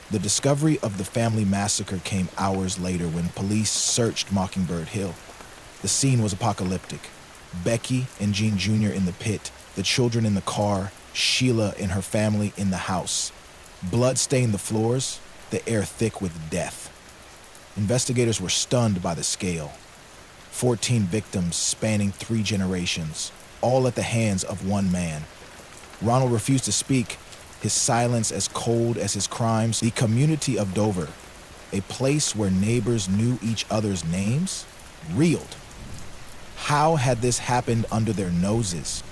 The discovery of the family massacre came hours later when police searched Mockingbird Hill. The scene was apocalyptic. Becky and Gene Jr. in the pit, the children in the car, Sheila and her family in the house. Blood stained the floors, the air thick with death. Investigators were stunned by the scale. 14 victims spanning 3 generations, all at the hands of one man. Ronald refused to speak, his silence as cold as his crimes. The community of Dover, a place where neighbors knew each other's names, reeled. How had this happened under their noses?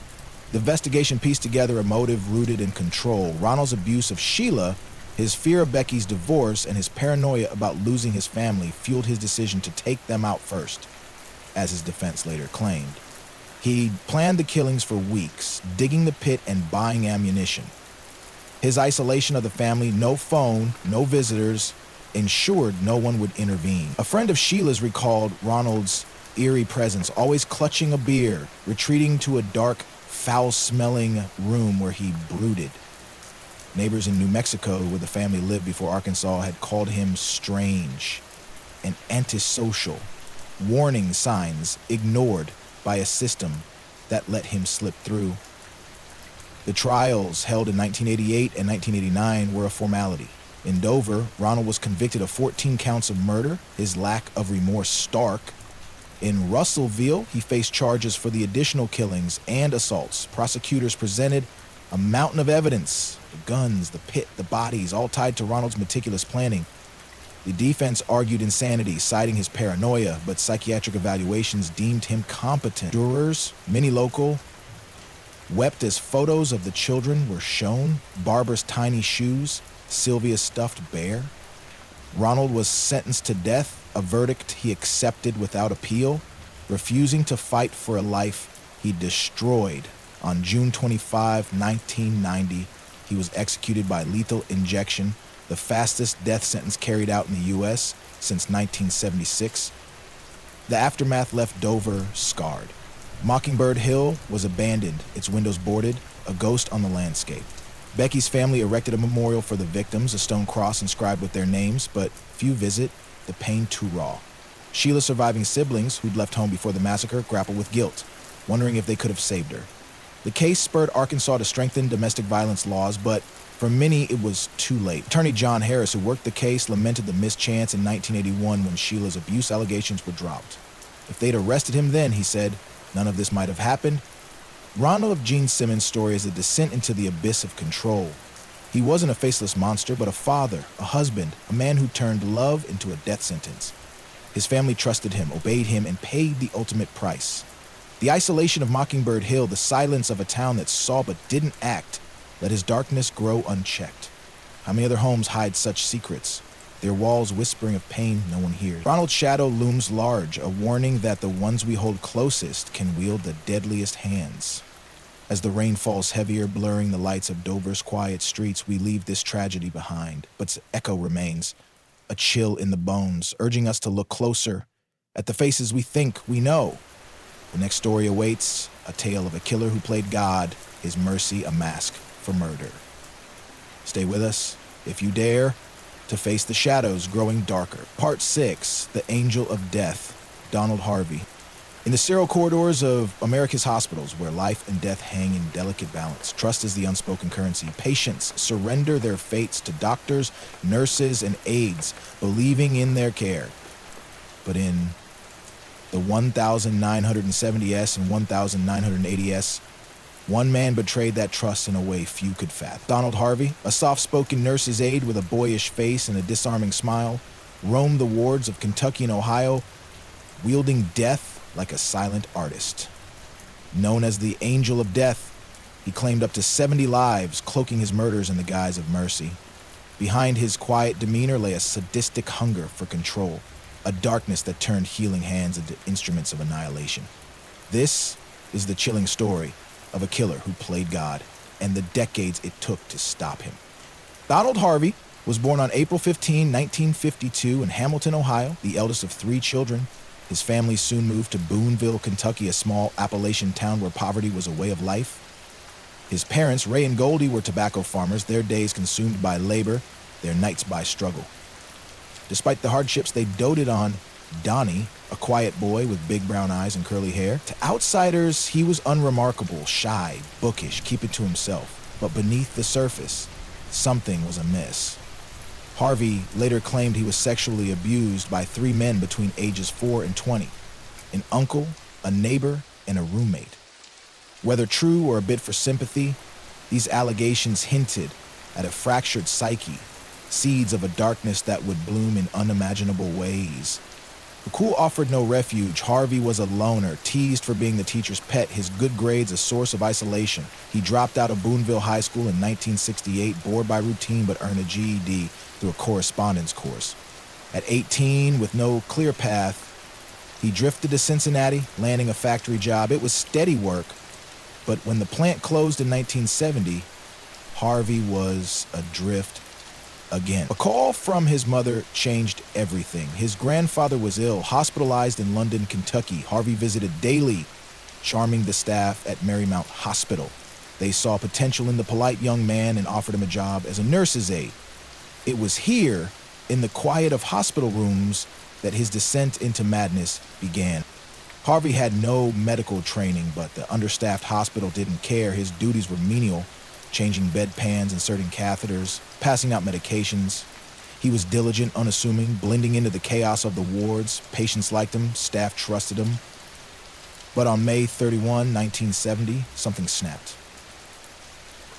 The investigation pieced together a motive rooted in control. Ronald's abuse of Sheila, his fear of Becky's divorce, and his paranoia about losing his family fueled his decision to take them out first, as his defense later claimed. He planned the killings for weeks, digging the pit and buying ammunition. His isolation of the family, no phone, no visitors, ensured no one would intervene. A friend of Sheila's recalled Ronald's eerie presence, always clutching a beer, retreating to a dark, foul-smelling room where he brooded. Neighbors in New Mexico, where the family lived before Arkansas, had called him strange and antisocial, warning signs ignored by a system that let him slip through. The trials held in 1988 and 1989 were a formality. In Dover, Ronald was convicted of 14 counts of murder, his lack of remorse stark. In Russellville, he faced charges for the additional killings and assaults. Prosecutors presented a mountain of evidence, the guns, the pit, the bodies, all tied to Ronald's meticulous planning. The defense argued insanity, citing his paranoia, but psychiatric evaluations deemed him competent. Jurors, many local, wept as photos of the children were shown, Barbara's tiny shoes, Sylvia's stuffed bear. Ronald was sentenced to death, a verdict he accepted without appeal. Refusing to fight for a life he destroyed. On June 25, 1990, he was executed by lethal injection, the fastest death sentence carried out in the U.S. since 1976. The aftermath left Dover scarred. Mockingbird Hill was abandoned, its windows boarded, a ghost on the landscape. Becky's family erected a memorial for the victims, a stone cross inscribed with their names, but few visit, the pain too raw. Sheila's surviving siblings, who'd left home before the massacre, grapple with guilt, wondering if they could have saved her. The case spurred Arkansas to strengthen domestic violence laws, but for many, it was too late. Attorney John Harris, who worked the case, lamented the missed chance in 1981 when Sheila's abuse allegations were dropped. If they'd arrested him then, he said, none of this might have happened. Ronald of Gene Simmons' story is a descent into the abyss of control. He wasn't a faceless monster, but a father, a husband, a man who turned love into a death sentence. His family trusted him, obeyed him, and paid the ultimate price. The isolation of Mockingbird Hill, the silence of a town that saw but didn't act, let his darkness grow unchecked. How many other homes hide such secrets? their walls whispering of pain no one hears. Ronald's shadow looms large, a warning that the ones we hold closest can wield the deadliest hands. As the rain falls heavier, blurring the lights of Dover's quiet streets, we leave this tragedy behind, but its echo remains, a chill in the bones, urging us to look closer at the faces we think we know. The next story awaits, a tale of a killer who played God, his mercy a mask for murder. Stay with us, if you dare, to face the shadows growing darker. Part 6, The Angel of Death, Donald Harvey. In the sterile corridors of America's hospitals, where life and death hang in delicate balance, trust is the unspoken currency. Patients surrender their fates to doctors, nurses, and aides, believing in their care. But in the 1970S and 1980S, one man betrayed that trust in a way few could fathom. Donald Harvey, a soft-spoken nurse's aide with a boyish face and a disarming smile, roamed the wards of Kentucky and Ohio, wielding death like a silent artist. Known as the Angel of Death, he claimed up to 70 lives, cloaking his murders in the guise of mercy. Behind his quiet demeanor lay a sadistic hunger for control, a darkness that turned healing hands into instruments of annihilation. This is the chilling story of a killer who played God and the decades it took to stop him. Donald Harvey was born on April 15, 1952 in Hamilton, Ohio, the eldest of 3 children. His family soon moved to Boonville, Kentucky, a small Appalachian town where poverty was a way of life. His parents, Ray and Goldie, were tobacco farmers, their days consumed by labor, their nights by struggle. Despite the hardships, they doted on Donnie, a quiet boy with big brown eyes and curly hair. To outsiders, he was unremarkable, shy, bookish, keeping to himself. But beneath the surface, something was amiss. Harvey later claimed he was sexually abused by 3 men between ages 4 and 20, an uncle, a neighbor, and a roommate. Whether true or a bit for sympathy, these allegations hinted at a fractured psyche, seeds of a darkness that would bloom in unimaginable ways. McCool offered no refuge. Harvey was a loner, teased for being the teacher's pet, his good grades a source of isolation. He dropped out of Boonville High School in 1968, bored by routine but earned a GED through a correspondence course. At 18, with no clear path, he drifted to Cincinnati, landing a factory job. It was steady work, but when the plant closed in 1970, Harvey was adrift again. A call from his mother changed everything. His grandfather was ill, hospitalized in London, Kentucky. Harvey visited daily, charming the staff at Marymount Hospital. They saw potential in the polite young man and offered him a job as a nurse's aide. It was here, in the quiet of hospital rooms, that his descent into madness began. Harvey had no medical training, but the understaffed hospital didn't care. His duties were menial, changing bedpans, inserting catheters, passing out medications. He was diligent, unassuming, blending into the chaos of the wards. Patients liked him, staff trusted him. But on May 31, 1970, something snapped.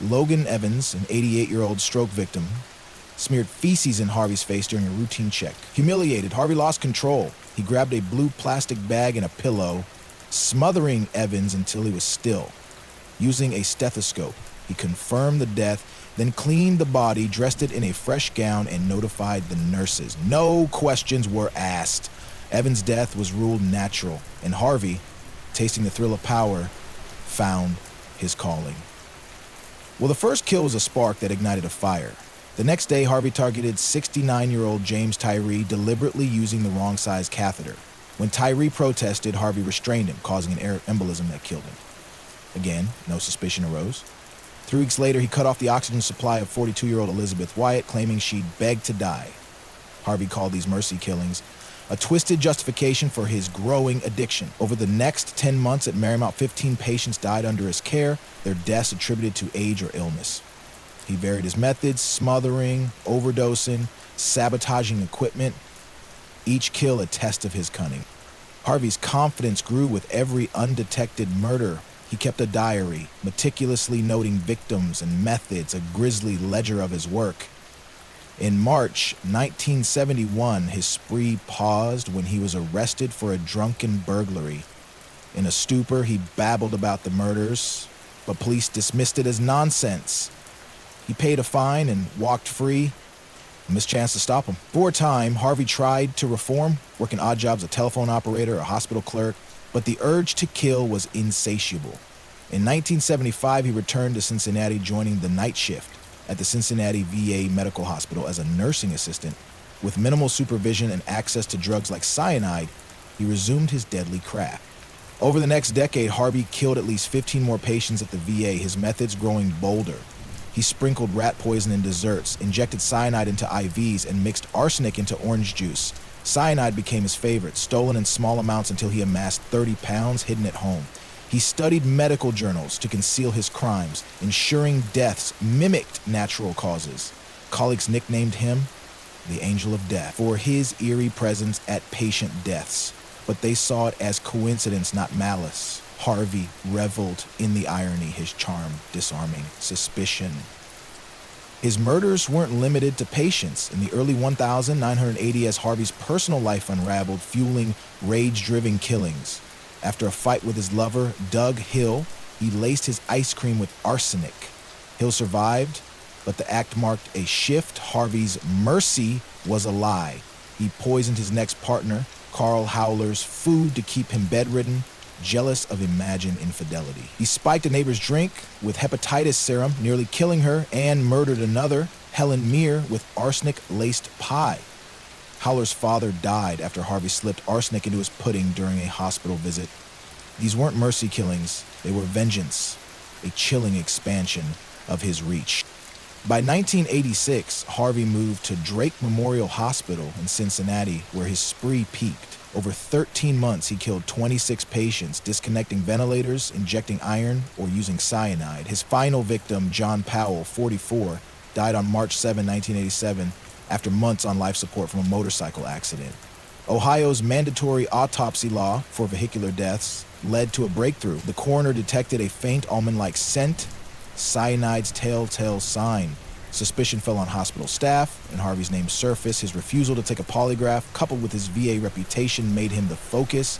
Logan Evans, an 88-year-old stroke victim, smeared feces in Harvey's face during a routine check. Humiliated, Harvey lost control. He grabbed a blue plastic bag and a pillow, smothering Evans until he was still. Using a stethoscope, he confirmed the death, then cleaned the body, dressed it in a fresh gown, and notified the nurses. No questions were asked. Evans' death was ruled natural, and Harvey, tasting the thrill of power, found his calling. Well, the first kill was a spark that ignited a fire. The next day, Harvey targeted 69-year-old James Tyree, deliberately using the wrong size catheter. When Tyree protested, Harvey restrained him, causing an air embolism that killed him. Again, no suspicion arose. 3 weeks later, he cut off the oxygen supply of 42-year-old Elizabeth Wyatt, claiming she'd begged to die. Harvey called these mercy killings a twisted justification for his growing addiction. Over the next 10 months at Marymount, 15 patients died under his care, their deaths attributed to age or illness. He varied his methods, smothering, overdosing, sabotaging equipment, each kill a test of his cunning. Harvey's confidence grew with every undetected murder. He kept a diary, meticulously noting victims and methods, a grisly ledger of his work. In March 1971, his spree paused when he was arrested for a drunken burglary. In a stupor, he babbled about the murders, but police dismissed it as nonsense. He paid a fine and walked free. Missed chance to stop him. For a time, Harvey tried to reform, working odd jobs, a telephone operator, a hospital clerk, but the urge to kill was insatiable. In 1975, he returned to Cincinnati, joining the night shift at the Cincinnati VA Medical Hospital as a nursing assistant. With minimal supervision and access to drugs like cyanide, he resumed his deadly craft. Over the next decade, Harvey killed at least 15 more patients at the VA, his methods growing bolder. He sprinkled rat poison in desserts, injected cyanide into IVs, and mixed arsenic into orange juice. Cyanide became his favorite, stolen in small amounts until he amassed 30 pounds hidden at home. He studied medical journals to conceal his crimes, ensuring deaths mimicked natural causes. Colleagues nicknamed him the Angel of Death for his eerie presence at patient deaths, but they saw it as coincidence, not malice. Harvey reveled in the irony, his charm disarming suspicion. His murders weren't limited to patients. In the early 1980s, as Harvey's personal life unraveled, fueling rage-driven killings. After a fight with his lover, Doug Hill, he laced his ice cream with arsenic. Hill survived, but the act marked a shift. Harvey's mercy was a lie. He poisoned his next partner, Carl Howler's food, to keep him bedridden, jealous of imagined infidelity. He spiked a neighbor's drink with hepatitis serum, nearly killing her, and murdered another, Helen Meir, with arsenic-laced pie. Howler's father died after Harvey slipped arsenic into his pudding during a hospital visit. These weren't mercy killings, they were vengeance, a chilling expansion of his reach. By 1986, Harvey moved to Drake Memorial Hospital in Cincinnati, where his spree peaked. Over 13 months, he killed 26 patients, disconnecting ventilators, injecting iron, or using cyanide. His final victim, John Powell, 44, died on March 7, 1987, after months on life support from a motorcycle accident. Ohio's mandatory autopsy law for vehicular deaths led to a breakthrough. The coroner detected a faint almond-like scent, cyanide's telltale sign. Suspicion fell on hospital staff, and Harvey's name surfaced. His refusal to take a polygraph, coupled with his VA reputation, made him the focus.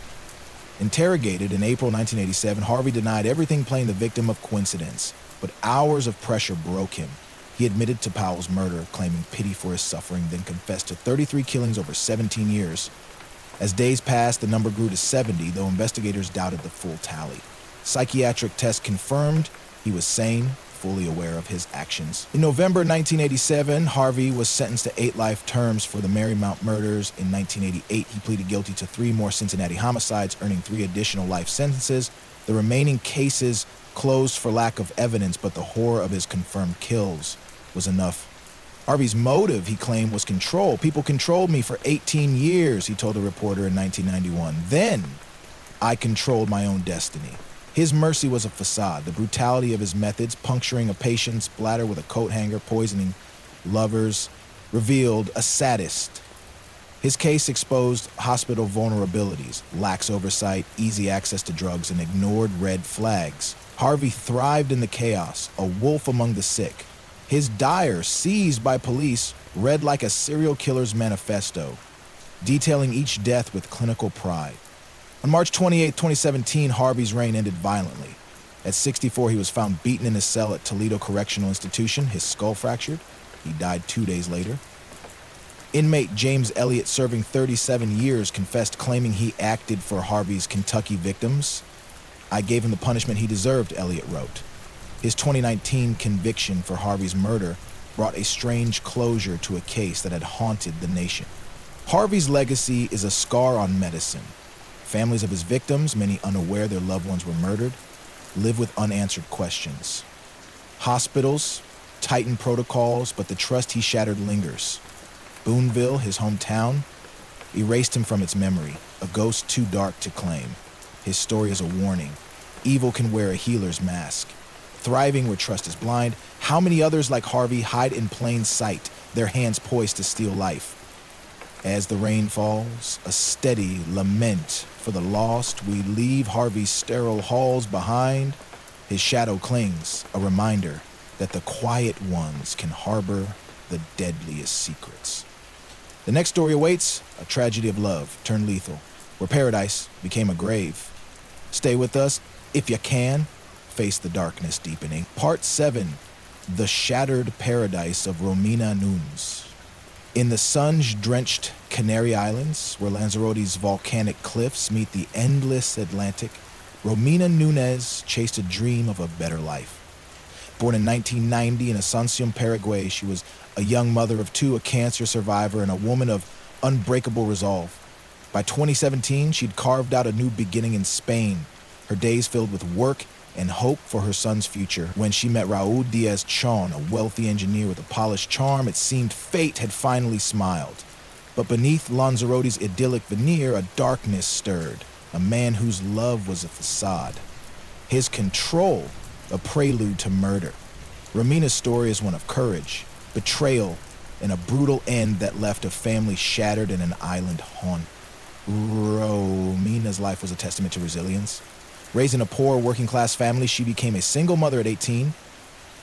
Interrogated in April 1987, Harvey denied everything, playing the victim of coincidence. But hours of pressure broke him. He admitted to Powell's murder, claiming pity for his suffering, then confessed to 33 killings over 17 years. As days passed, the number grew to 70, though investigators doubted the full tally. Psychiatric tests confirmed he was sane, fully aware of his actions. In November 1987, Harvey was sentenced to 8 life terms for the Marymount murders. In 1988, he pleaded guilty to 3 more Cincinnati homicides, earning 3 additional life sentences. The remaining cases closed for lack of evidence, but the horror of his confirmed kills was enough. Harvey's motive, he claimed, was control. People controlled me for 18 years, he told a reporter in 1991. Then, I controlled my own destiny. His mercy was a facade, the brutality of his methods, puncturing a patient's bladder with a coat hanger, poisoning lovers, revealed a sadist. His case exposed hospital vulnerabilities, lax oversight, easy access to drugs, and ignored red flags. Harvey thrived in the chaos, a wolf among the sick. His diary, seized by police, read like a serial killer's manifesto, detailing each death with clinical pride. On March 28, 2017, Harvey's reign ended violently. At 64, he was found beaten in his cell at Toledo Correctional Institution, his skull fractured. He died 2 days later. Inmate James Elliott, serving 37 years, confessed, claiming he acted for Harvey's Kentucky victims. I gave him the punishment he deserved, Elliott wrote. His 2019 conviction for Harvey's murder brought a strange closure to a case that had haunted the nation. Harvey's legacy is a scar on medicine. Families of his victims, many unaware their loved ones were murdered, live with unanswered questions. Hospitals tighten protocols, but the trust he shattered lingers. Boonville, his hometown, erased him from its memory, a ghost too dark to claim. His story is a warning. Evil can wear a healer's mask. Thriving where trust is blind, how many others like Harvey hide in plain sight, their hands poised to steal life? As the rain falls, a steady lament for the lost, we leave Harvey's sterile halls behind. His shadow clings, a reminder that the quiet ones can harbor the deadliest secrets. The next story awaits, a tragedy of love turned lethal, where paradise became a grave. Stay with us, if you can, face the darkness deepening. Part 7, The Shattered Paradise of Romina Nunes. In the sun-drenched Canary Islands, where Lanzarote's volcanic cliffs meet the endless Atlantic, Romina Nunes chased a dream of a better life. Born in 1990 in Asunción, Paraguay, she was a young mother of two, a cancer survivor, and a woman of unbreakable resolve. By 2017, she'd carved out a new beginning in Spain, her days filled with work and hope for her son's future. When she met Raul Diaz Chon, a wealthy engineer with a polished charm, it seemed fate had finally smiled. But beneath Lanzarote's idyllic veneer, a darkness stirred, a man whose love was a facade. His control, a prelude to murder. Romina's story is one of courage, betrayal, and a brutal end that left a family shattered and an island haunted. Romina's life was a testament to resilience. Raised in a poor working-class family, she became a single mother at 18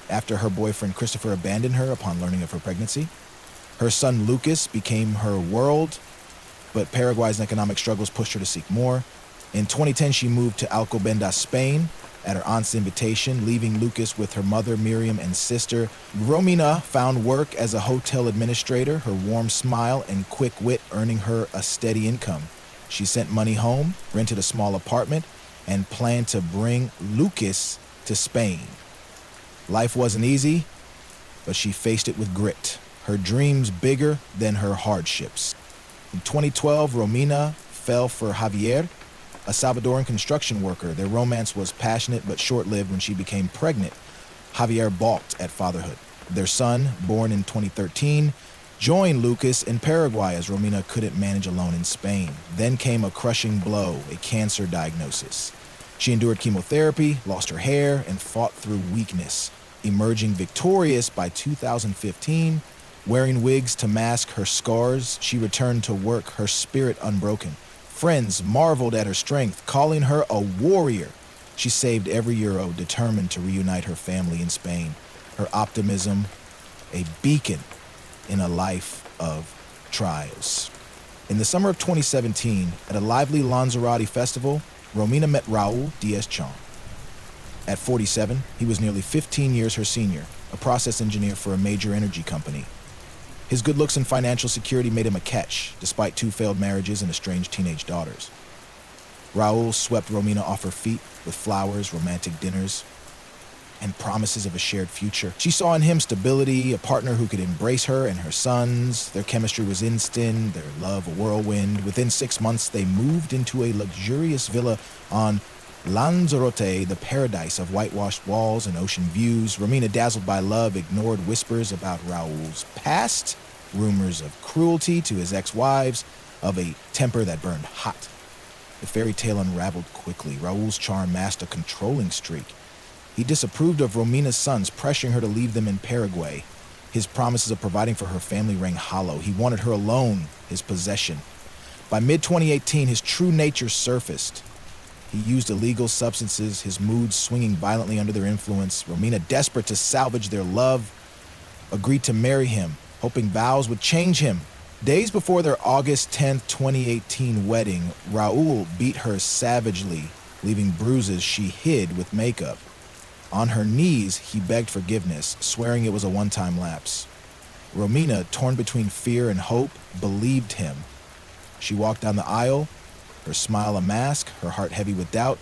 after her boyfriend Christopher abandoned her upon learning of her pregnancy. Her son Lucas became her world, but Paraguay's economic struggles pushed her to seek more. In 2010, she moved to Alcobendas, Spain, at her aunt's invitation, leaving Lucas with her mother Miriam and sister. Romina found work as a hotel administrator, her warm smile and quick wit earning her a steady income. She sent money home, rented a small apartment, and planned to bring Lucas to Spain. Life wasn't easy, but she faced it with grit, her dreams bigger than her hardships. In 2012, Romina fell for Javier, a Salvadoran construction worker. Their romance was passionate but short-lived when she became pregnant. Javier balked at fatherhood. Their son, born in 2013, joined Lucas in Paraguay as Romina couldn't manage alone in Spain. Then came a crushing blow, a cancer diagnosis. She endured chemotherapy, lost her hair, and fought through weakness. Emerging victorious by 2015, wearing wigs to mask her scars, she returned to work, her spirit unbroken. Friends marveled at her strength, calling her a warrior. She saved every euro, determined to reunite her family in Spain. Her optimism, a beacon in a life of trials. In the summer of 2017, at a lively Lanzarote festival, Romina met Raul Diaz Chon. At 47, he was nearly 15 years her senior, a process engineer for a major energy company. His good looks and financial security made him a catch, despite 2 failed marriages and estranged teenage daughters. Raul swept Romina off her feet with flowers, romantic dinners, and promises of a shared future. She saw in him stability, a partner who could embrace her and her sons. Their chemistry was instant, their love a whirlwind. Within 6 months, they moved into a luxurious villa on Lanzarote, the paradise of whitewashed walls and ocean views. Romina, dazzled by love, ignored whispers about Raul's past, rumors of cruelty to his ex-wives, of a temper that burned hot. The fairy tale unraveled quickly. Raul's charm masked a controlling streak. He disapproved of Romina's sons, pressuring her to leave them in Paraguay. His promises of providing for her family rang hollow. He wanted her alone, his possession. By mid-2018, his true nature surfaced. He used illegal substances, his moods swinging violently under their influence. Romina, desperate to salvage their love, agreed to marry him, hoping vows would change him. Days before their August 10th, 2018 wedding, Raul beat her savagely, leaving bruises she hid with makeup. On her knees, he begged forgiveness, swearing it was a one-time lapse. Romina, torn between fear and hope, believed him. She walked down the aisle, her smile a mask, her heart heavy with doubt.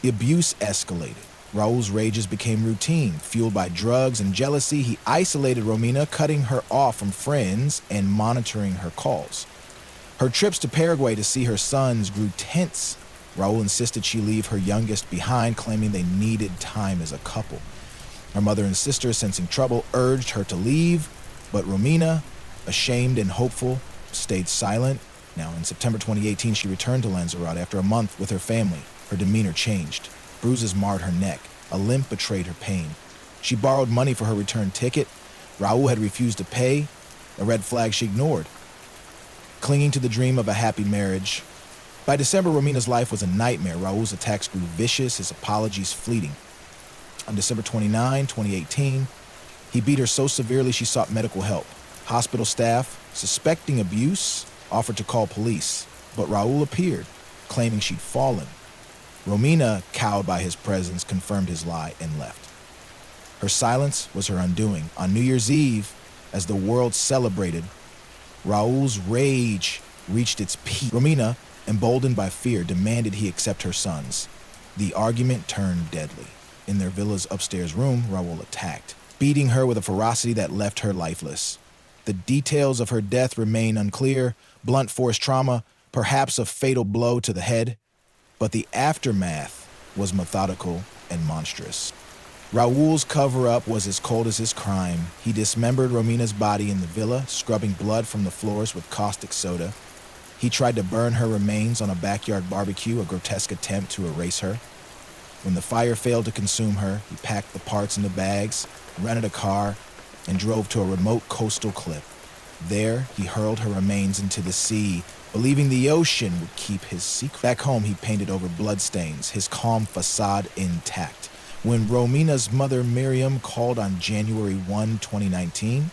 The abuse escalated. Raul's rages became routine. Fueled by drugs and jealousy, he isolated Romina, cutting her off from friends and monitoring her calls. Her trips to Paraguay to see her sons grew tense. Raul insisted she leave her youngest behind, claiming they needed time as a couple. Her mother and sister, sensing trouble, urged her to leave, but Romina, ashamed and hopeful, stayed silent. Now, in September 2018, she returned to Lanzarote after a month with her family. Her demeanor changed. Bruises marred her neck. A limp betrayed her pain. She borrowed money for her return ticket. Raul had refused to pay, a red flag she ignored. Clinging to the dream of a happy marriage, by December, Romina's life was a nightmare. Raul's attacks grew vicious, his apologies fleeting. On December 29, 2018, he beat her so severely she sought medical help. Hospital staff, suspecting abuse, offered to call police, but Raul appeared, claiming she'd fallen. Romina, cowed by his presence, confirmed his lie and left. Her silence was her undoing. On New Year's Eve, as the world celebrated, Raul's rage reached its peak. Romina, emboldened by fear, demanded he accept her sons. The argument turned deadly. In their villa's upstairs room, Raul attacked, beating her with a ferocity that left her lifeless. The details of her death remain unclear: blunt force trauma, perhaps a fatal blow to the head. But the aftermath was methodical and monstrous. Raul's cover-up was as cold as his crime. He dismembered Romina's body in the villa, scrubbing blood from the floors with caustic soda. He tried to burn her remains on a backyard barbecue, a grotesque attempt to erase her. When the fire failed to consume her, he packed the parts into bags, rented a car, and drove to a remote coastal cliff. There, he hurled her remains into the sea, believing the ocean would keep his secret. Back home, he painted over bloodstains, his calm facade intact. When Romina's mother, Miriam, called on January 1, 2019,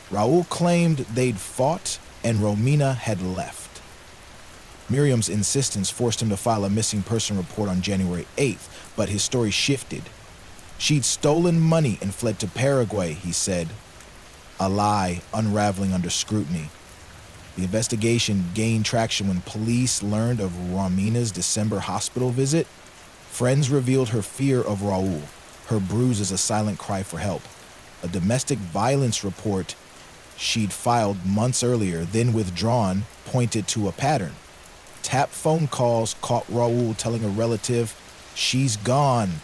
Raul claimed they'd fought and Romina had left. Miriam's insistence forced him to file a missing person report on January 8th, but his story shifted. She'd stolen money and fled to Paraguay, he said, a lie unraveling under scrutiny. The investigation gained traction when police learned of Romina's December hospital visit. Friends revealed her fear of Raul, her bruises a silent cry for help. A domestic violence report she'd filed months earlier, then withdrawn, pointed to a pattern. Tapped phone calls caught Raul telling a relative, "She's gone,"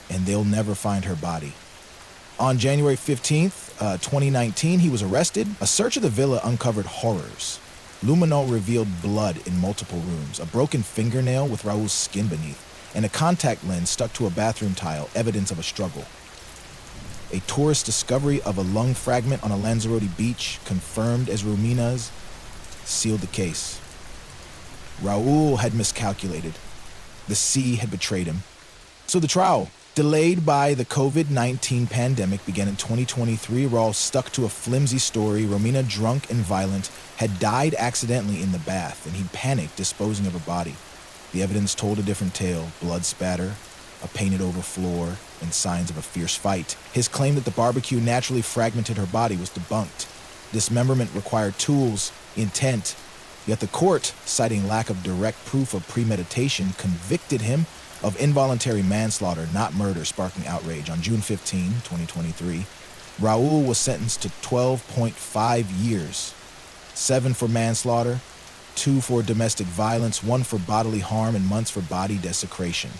and they'll never find her body. On January 15th, 2019, he was arrested. A search of the villa uncovered horrors. Luminol revealed blood in multiple rooms, a broken fingernail with Raul's skin beneath, and a contact lens stuck to a bathroom tile, evidence of a struggle. A tourist discovery of a lung fragment on a Lanzarote beach, confirmed as Romina's, sealed the case. Raul had miscalculated. The sea had betrayed him. So the trial, delayed by the COVID-19 pandemic, began in 2023. Raul stuck to a flimsy story. Romina, drunk and violent, had died accidentally in the bath, and he panicked, disposing of her body. The evidence told a different tale: blood spatter, a painted-over floor, and signs of a fierce fight. His claim that the barbecue naturally fragmented her body was debunked. Dismemberment required tools, intent. Yet the court, citing lack of direct proof of premeditation, convicted him of involuntary manslaughter, not murder, sparking outrage. On June 15, 2023, Raul was sentenced to 12.5 years, 7 for manslaughter, 2 for domestic violence, 1 for bodily harm, and months for body desecration.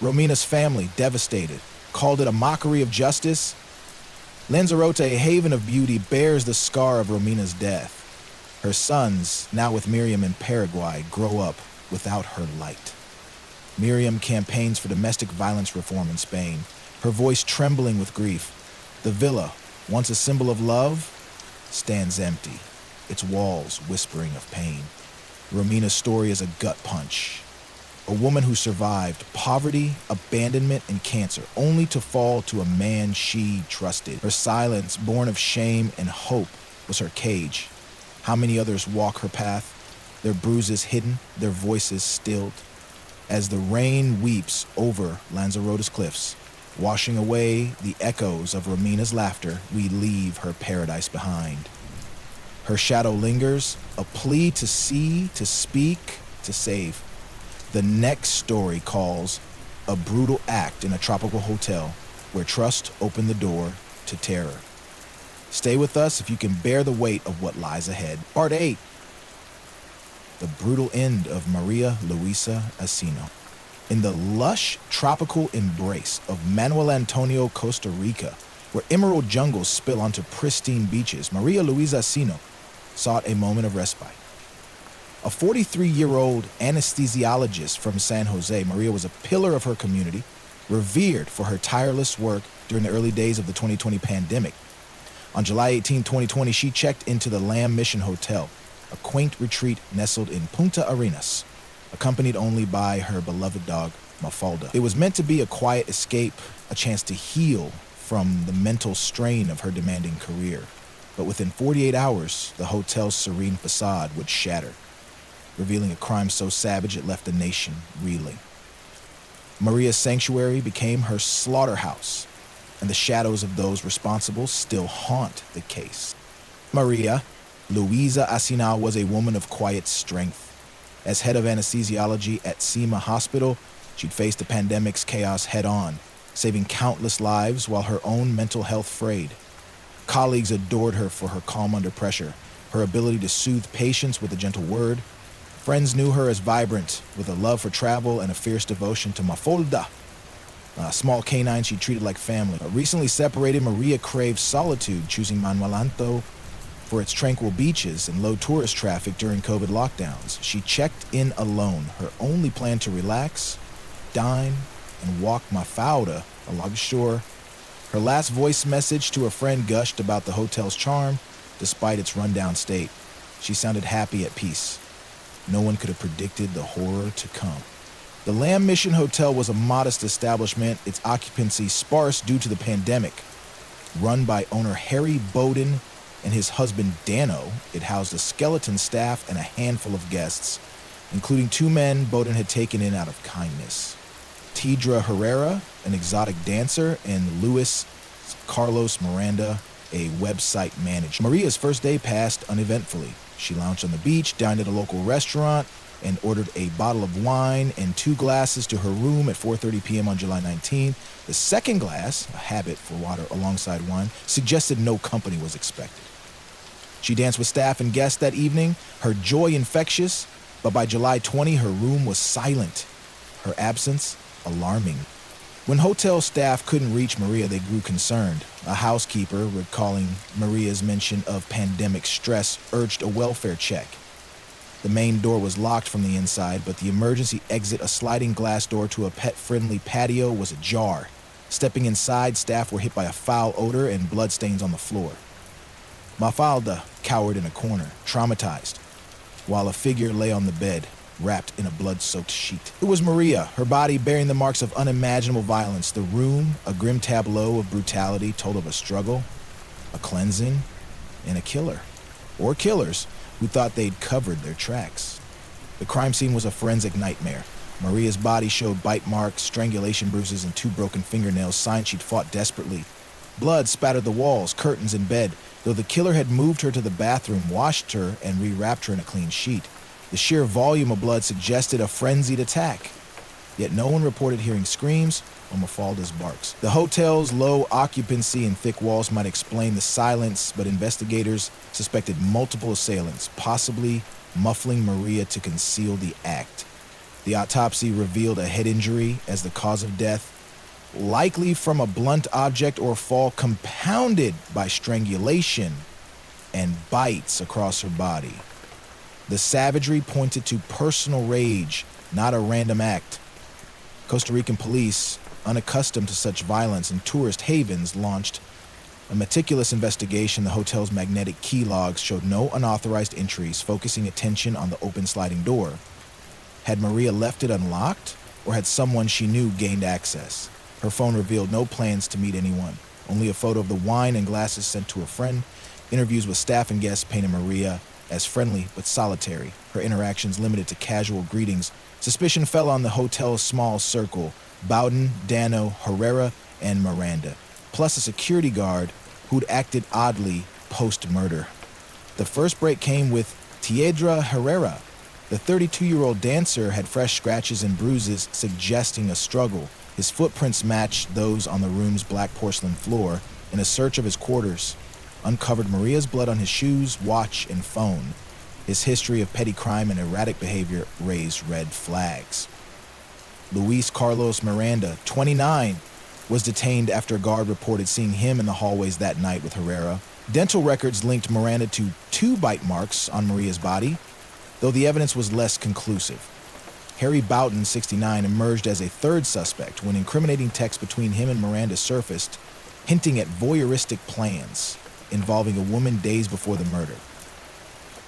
Romina's family, devastated, called it a mockery of justice. Lanzarote, a haven of beauty, bears the scar of Romina's death. Her sons, now with Miriam in Paraguay, grow up without her light. Miriam campaigns for domestic violence reform in Spain, her voice trembling with grief. The villa, once a symbol of love, stands empty, its walls whispering of pain. Romina's story is a gut punch. A woman who survived poverty, abandonment, and cancer, only to fall to a man she trusted. Her silence, born of shame and hope, was her cage. How many others walk her path, their bruises hidden, their voices stilled? As the rain weeps over Lanzarote's cliffs, washing away the echoes of Romina's laughter, we leave her paradise behind. Her shadow lingers, a plea to see, to speak, to save. The next story calls a brutal act in a tropical hotel where trust opened the door to terror. Stay with us if you can bear the weight of what lies ahead. Part 8. The brutal end of Maria Luisa Asino. In the lush tropical embrace of Manuel Antonio, Costa Rica, where emerald jungles spill onto pristine beaches, Maria Luisa Asino sought a moment of respite. A 43-year-old anesthesiologist from San Jose, Maria was a pillar of her community, revered for her tireless work during the early days of the 2020 pandemic. On July 18, 2020, she checked into the Lamb Mission Hotel, a quaint retreat nestled in Punta Arenas, accompanied only by her beloved dog, Mafalda. It was meant to be a quiet escape, a chance to heal from the mental strain of her demanding career. But within 48 hours, the hotel's serene facade would shatter, revealing a crime so savage it left the nation reeling. Maria's sanctuary became her slaughterhouse, and the shadows of those responsible still haunt the case. Maria, Luisa Asinal was a woman of quiet strength. As head of anesthesiology at SEMA Hospital, she'd faced the pandemic's chaos head-on, saving countless lives while her own mental health frayed. Colleagues adored her for her calm under pressure, her ability to soothe patients with a gentle word. Friends knew her as vibrant, with a love for travel and a fierce devotion to Mafalda, a small canine she treated like family. Recently separated, Maria craved solitude, choosing Manuelanto for its tranquil beaches and low tourist traffic during COVID lockdowns. She checked in alone, her only plan to relax, dine, and walk Mafalda along the shore. Her last voice message to a friend gushed about the hotel's charm, despite its rundown state. She sounded happy at peace. No one could have predicted the horror to come. The Lamb Mission Hotel was a modest establishment, its occupancy sparse due to the pandemic. Run by owner Harry Bowden and his husband Dano, it housed a skeleton staff and a handful of guests, including 2 men Bowden had taken in out of kindness. Tidra Herrera, an exotic dancer, and Luis Carlos Miranda, a website manager. Maria's first day passed uneventfully. She lounged on the beach, dined at a local restaurant, and ordered a bottle of wine and 2 glasses to her room at 4:30 p.m. on July 19. The second glass, a habit for water alongside wine, suggested no company was expected. She danced with staff and guests that evening, her joy infectious, but by July 20, her room was silent, her absence alarming. When hotel staff couldn't reach Maria, they grew concerned. A housekeeper, recalling Maria's mention of pandemic stress, urged a welfare check. The main door was locked from the inside, but the emergency exit, a sliding glass door to a pet-friendly patio, was ajar. Stepping inside, staff were hit by a foul odor and bloodstains on the floor. Mafalda cowered in a corner, traumatized, while a figure lay on the bed, wrapped in a blood-soaked sheet. It was Maria, her body bearing the marks of unimaginable violence. The room, a grim tableau of brutality, told of a struggle, a cleansing, and a killer. Or killers who thought they'd covered their tracks. The crime scene was a forensic nightmare. Maria's body showed bite marks, strangulation bruises, and 2 broken fingernails, signs she'd fought desperately. Blood spattered the walls, curtains, and bed, though the killer had moved her to the bathroom, washed her, and rewrapped her in a clean sheet. The sheer volume of blood suggested a frenzied attack. Yet no one reported hearing screams or Mafalda's barks. The hotel's low occupancy and thick walls might explain the silence, but investigators suspected multiple assailants, possibly muffling Maria to conceal the act. The autopsy revealed a head injury as the cause of death, likely from a blunt object or fall compounded by strangulation and bites across her body. The savagery pointed to personal rage, not a random act. Costa Rican police, unaccustomed to such violence in tourist havens, launched a meticulous investigation. The hotel's magnetic key logs showed no unauthorized entries, focusing attention on the open sliding door. Had Maria left it unlocked, or had someone she knew gained access? Her phone revealed no plans to meet anyone, only a photo of the wine and glasses sent to a friend. Interviews with staff and guests painted Maria as friendly but solitary, her interactions limited to casual greetings. Suspicion fell on the hotel's small circle: Bowden, Dano, Herrera, and Miranda, plus a security guard who'd acted oddly post-murder. The first break came with Tidra Herrera. The 32-year-old dancer had fresh scratches and bruises, suggesting a struggle. His footprints matched those on the room's black porcelain floor. In a search of his quarters, uncovered Maria's blood on his shoes, watch, and phone. His history of petty crime and erratic behavior raised red flags. Luis Carlos Miranda, 29, was detained after a guard reported seeing him in the hallways that night with Herrera. Dental records linked Miranda to 2 bite marks on Maria's body, though the evidence was less conclusive. Harry Bowden, 69, emerged as a third suspect when incriminating texts between him and Miranda surfaced, hinting at voyeuristic plans involving a woman days before the murder.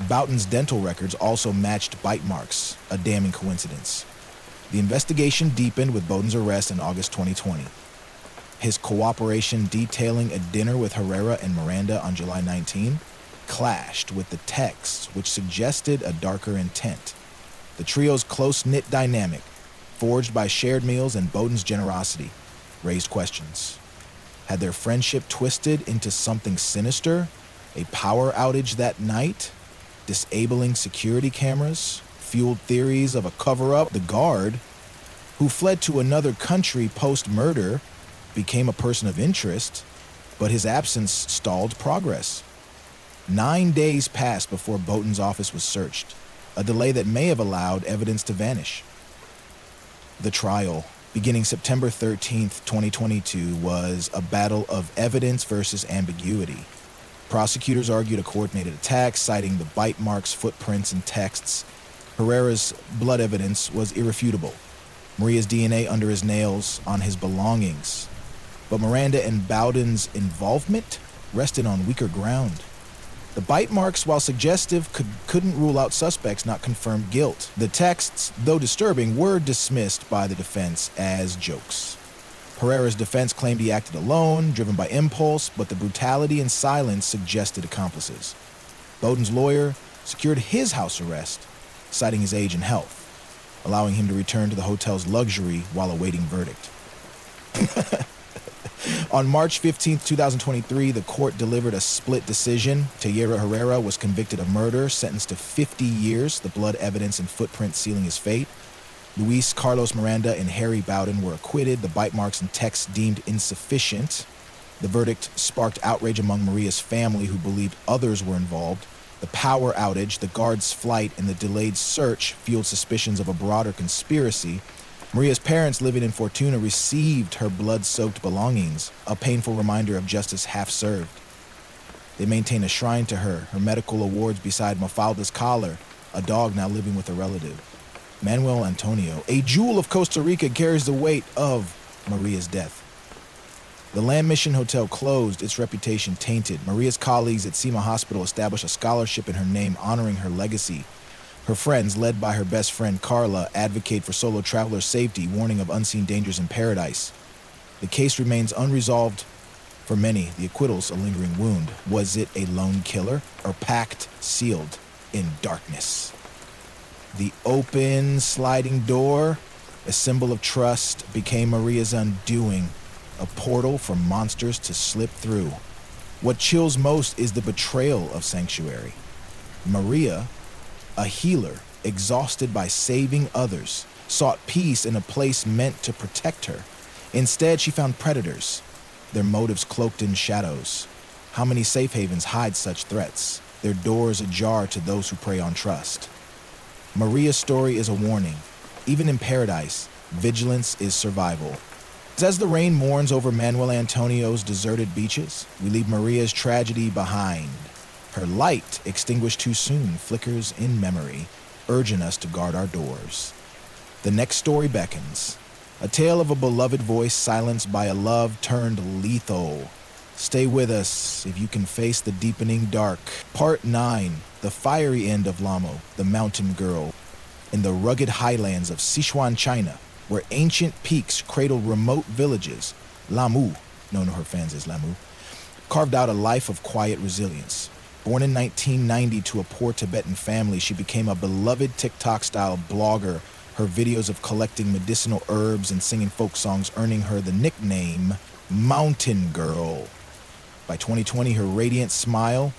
Bowden's dental records also matched bite marks, a damning coincidence. The investigation deepened with Bowden's arrest in August 2020. His cooperation detailing a dinner with Herrera and Miranda on July 19 clashed with the texts which suggested a darker intent. The trio's close-knit dynamic, forged by shared meals and Bowden's generosity, raised questions. Had their friendship twisted into something sinister? A power outage that night? disabling security cameras, fueled theories of a cover-up. The guard, who fled to another country post-murder, became a person of interest, but his absence stalled progress. 9 days passed before Boughton's office was searched, a delay that may have allowed evidence to vanish. The trial, beginning September 13th, 2022, was a battle of evidence versus ambiguity. Prosecutors argued a coordinated attack, citing the bite marks, footprints, and texts. Herrera's blood evidence was irrefutable. Maria's DNA under his nails, on his belongings. But Miranda and Bowden's involvement rested on weaker ground. The bite marks, while suggestive, couldn't rule out suspects, not confirm guilt. The texts, though disturbing, were dismissed by the defense as jokes. Herrera's defense claimed he acted alone, driven by impulse, but the brutality and silence suggested accomplices. Bowden's lawyer secured his house arrest, citing his age and health, allowing him to return to the hotel's luxury while awaiting verdict. On March 15, 2023, the court delivered a split decision. Teixeira Herrera was convicted of murder, sentenced to 50 years, the blood evidence and footprint sealing his fate. Luis Carlos Miranda and Harry Bowden were acquitted, the bite marks and texts deemed insufficient. The verdict sparked outrage among Maria's family, who believed others were involved. The power outage, the guard's flight, and the delayed search fueled suspicions of a broader conspiracy. Maria's parents, living in Fortuna, received her blood-soaked belongings, a painful reminder of justice half-served. They maintain a shrine to her, her medical awards beside Mafalda's collar, a dog now living with a relative. Manuel Antonio, a jewel of Costa Rica, carries the weight of Maria's death. The Land Mission Hotel closed, its reputation tainted. Maria's colleagues at Sema Hospital established a scholarship in her name honoring her legacy. Her friends, led by her best friend Carla, advocate for solo travelers' safety, warning of unseen dangers in paradise. The case remains unresolved for many, the acquittal's a lingering wound. Was it a lone killer or pact sealed in darkness? The open, sliding door, a symbol of trust, became Maria's undoing, a portal for monsters to slip through. What chills most is the betrayal of Sanctuary. Maria, a healer, exhausted by saving others, sought peace in a place meant to protect her. Instead, she found predators, their motives cloaked in shadows. How many safe havens hide such threats, their doors ajar to those who prey on trust? Maria's story is a warning. Even in paradise, vigilance is survival. As the rain mourns over Manuel Antonio's deserted beaches, we leave Maria's tragedy behind. Her light, extinguished too soon, flickers in memory, urging us to guard our doors. The next story beckons. A tale of a beloved voice silenced by a love turned lethal. Stay with us if you can face the deepening dark. Part 9, the fiery end of Lamo, the mountain girl. In the rugged highlands of Sichuan, China, where ancient peaks cradle remote villages, Lamu, known to her fans as Lamu, carved out a life of quiet resilience. Born in 1990 to a poor Tibetan family, she became a beloved TikTok-style blogger, her videos of collecting medicinal herbs and singing folk songs earning her the nickname Mountain Girl. By 2020, her radiant smile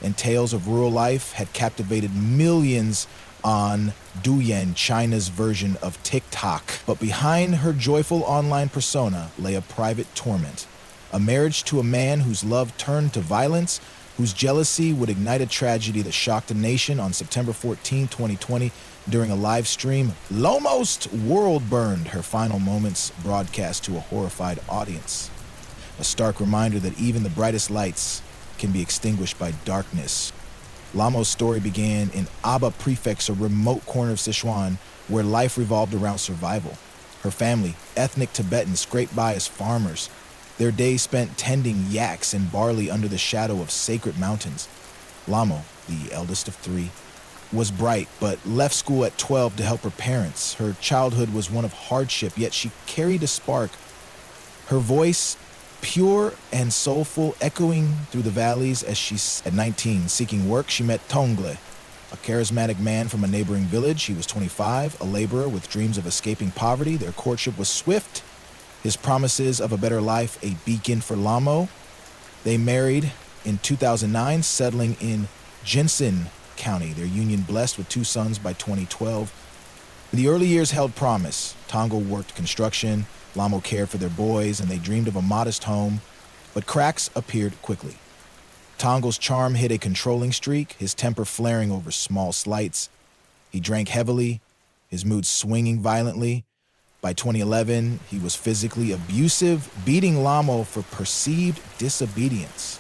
and tales of rural life had captivated millions on Douyin, China's version of TikTok. But behind her joyful online persona lay a private torment. A marriage to a man whose love turned to violence, whose jealousy would ignite a tragedy that shocked the nation on September 14, 2020, during a live stream. Almost world burned, her final moments broadcast to a horrified audience. A stark reminder that even the brightest lights can be extinguished by darkness. Lamo's story began in Aba Prefecture, a remote corner of Sichuan, where life revolved around survival. Her family, ethnic Tibetans, scraped by as farmers, their days spent tending yaks and barley under the shadow of sacred mountains. Lamo, the eldest of 3, was bright, but left school at 12 to help her parents. Her childhood was one of hardship, yet she carried a spark. Her voice, pure and soulful, echoing through the valleys as at 19, seeking work, she met Tongle, a charismatic man from a neighboring village. He was 25, a laborer with dreams of escaping poverty. Their courtship was swift, his promises of a better life a beacon for Lamo. They married in 2009, settling in Jinsen, County, their union blessed with 2 sons by 2012. The early years held promise. Tongo worked construction, Lamo cared for their boys, and they dreamed of a modest home, but cracks appeared quickly. Tongo's charm hit a controlling streak, his temper flaring over small slights. He drank heavily, his mood swinging violently. By 2011, he was physically abusive, beating Lamo for perceived disobedience.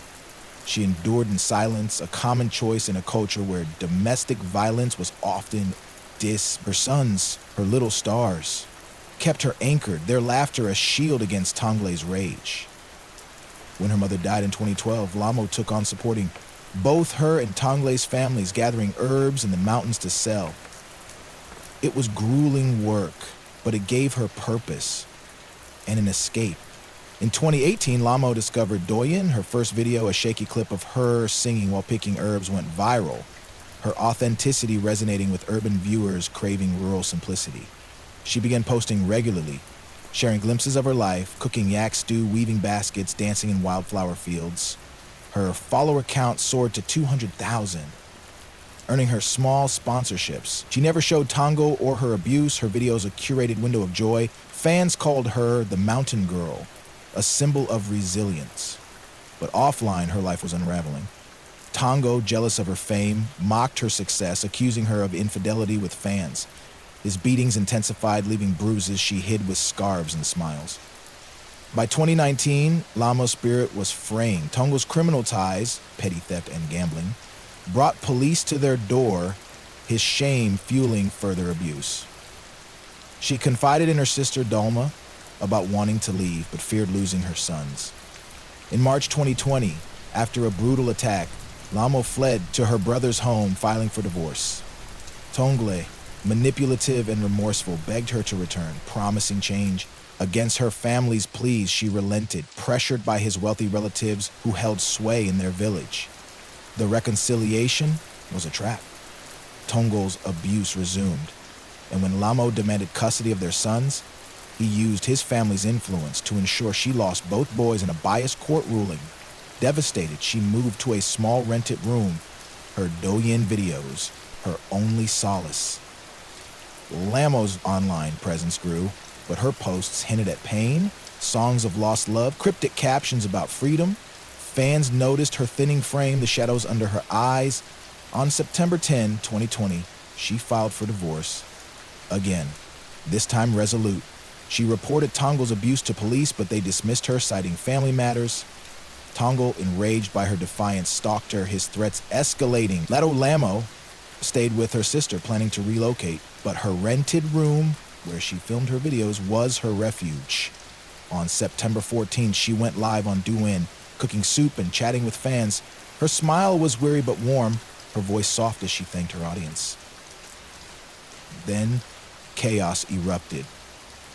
She endured in silence, a common choice in a culture where domestic violence was often Her sons, her little stars, kept her anchored, their laughter a shield against Tongle's rage. When her mother died in 2012, Lamo took on supporting both her and Tongle's families, gathering herbs in the mountains to sell. It was grueling work, but it gave her purpose and an escape. In 2018, Lamo discovered Doyen. Her first video, a shaky clip of her singing while picking herbs, went viral, her authenticity resonating with urban viewers craving rural simplicity. She began posting regularly, sharing glimpses of her life, cooking yak stew, weaving baskets, dancing in wildflower fields. Her follower count soared to 200,000, earning her small sponsorships. She never showed Tongo or her abuse, her videos a curated window of joy. Fans called her the Mountain Girl, a symbol of resilience. But offline, her life was unraveling. Tongo, jealous of her fame, mocked her success, accusing her of infidelity with fans. His beatings intensified, leaving bruises she hid with scarves and smiles. By 2019, Lamo's spirit was fraying. Tongo's criminal ties, petty theft and gambling, brought police to their door, his shame fueling further abuse. She confided in her sister Dalma about wanting to leave, but feared losing her sons. In March 2020, after a brutal attack, Lamo fled to her brother's home, filing for divorce. Tongle, manipulative and remorseful, begged her to return, promising change. Against her family's pleas, she relented, pressured by his wealthy relatives who held sway in their village. The reconciliation was a trap. Tongle's abuse resumed, and when Lamo demanded custody of their sons, he used his family's influence to ensure she lost both boys in a biased court ruling. Devastated, she moved to a small rented room, her Douyin videos her only solace. Lamo's online presence grew, but her posts hinted at pain, songs of lost love, cryptic captions about freedom. Fans noticed her thinning frame, the shadows under her eyes. On September 10, 2020, she filed for divorce. Again, this time resolute. She reported Tongo's abuse to police, but they dismissed her, citing family matters. Tongo, enraged by her defiance, stalked her, his threats escalating. Lamo stayed with her sister, planning to relocate, but her rented room, where she filmed her videos, was her refuge. On September 14, she went live on Douyin, cooking soup and chatting with fans. Her smile was weary but warm, her voice soft as she thanked her audience. Then, chaos erupted.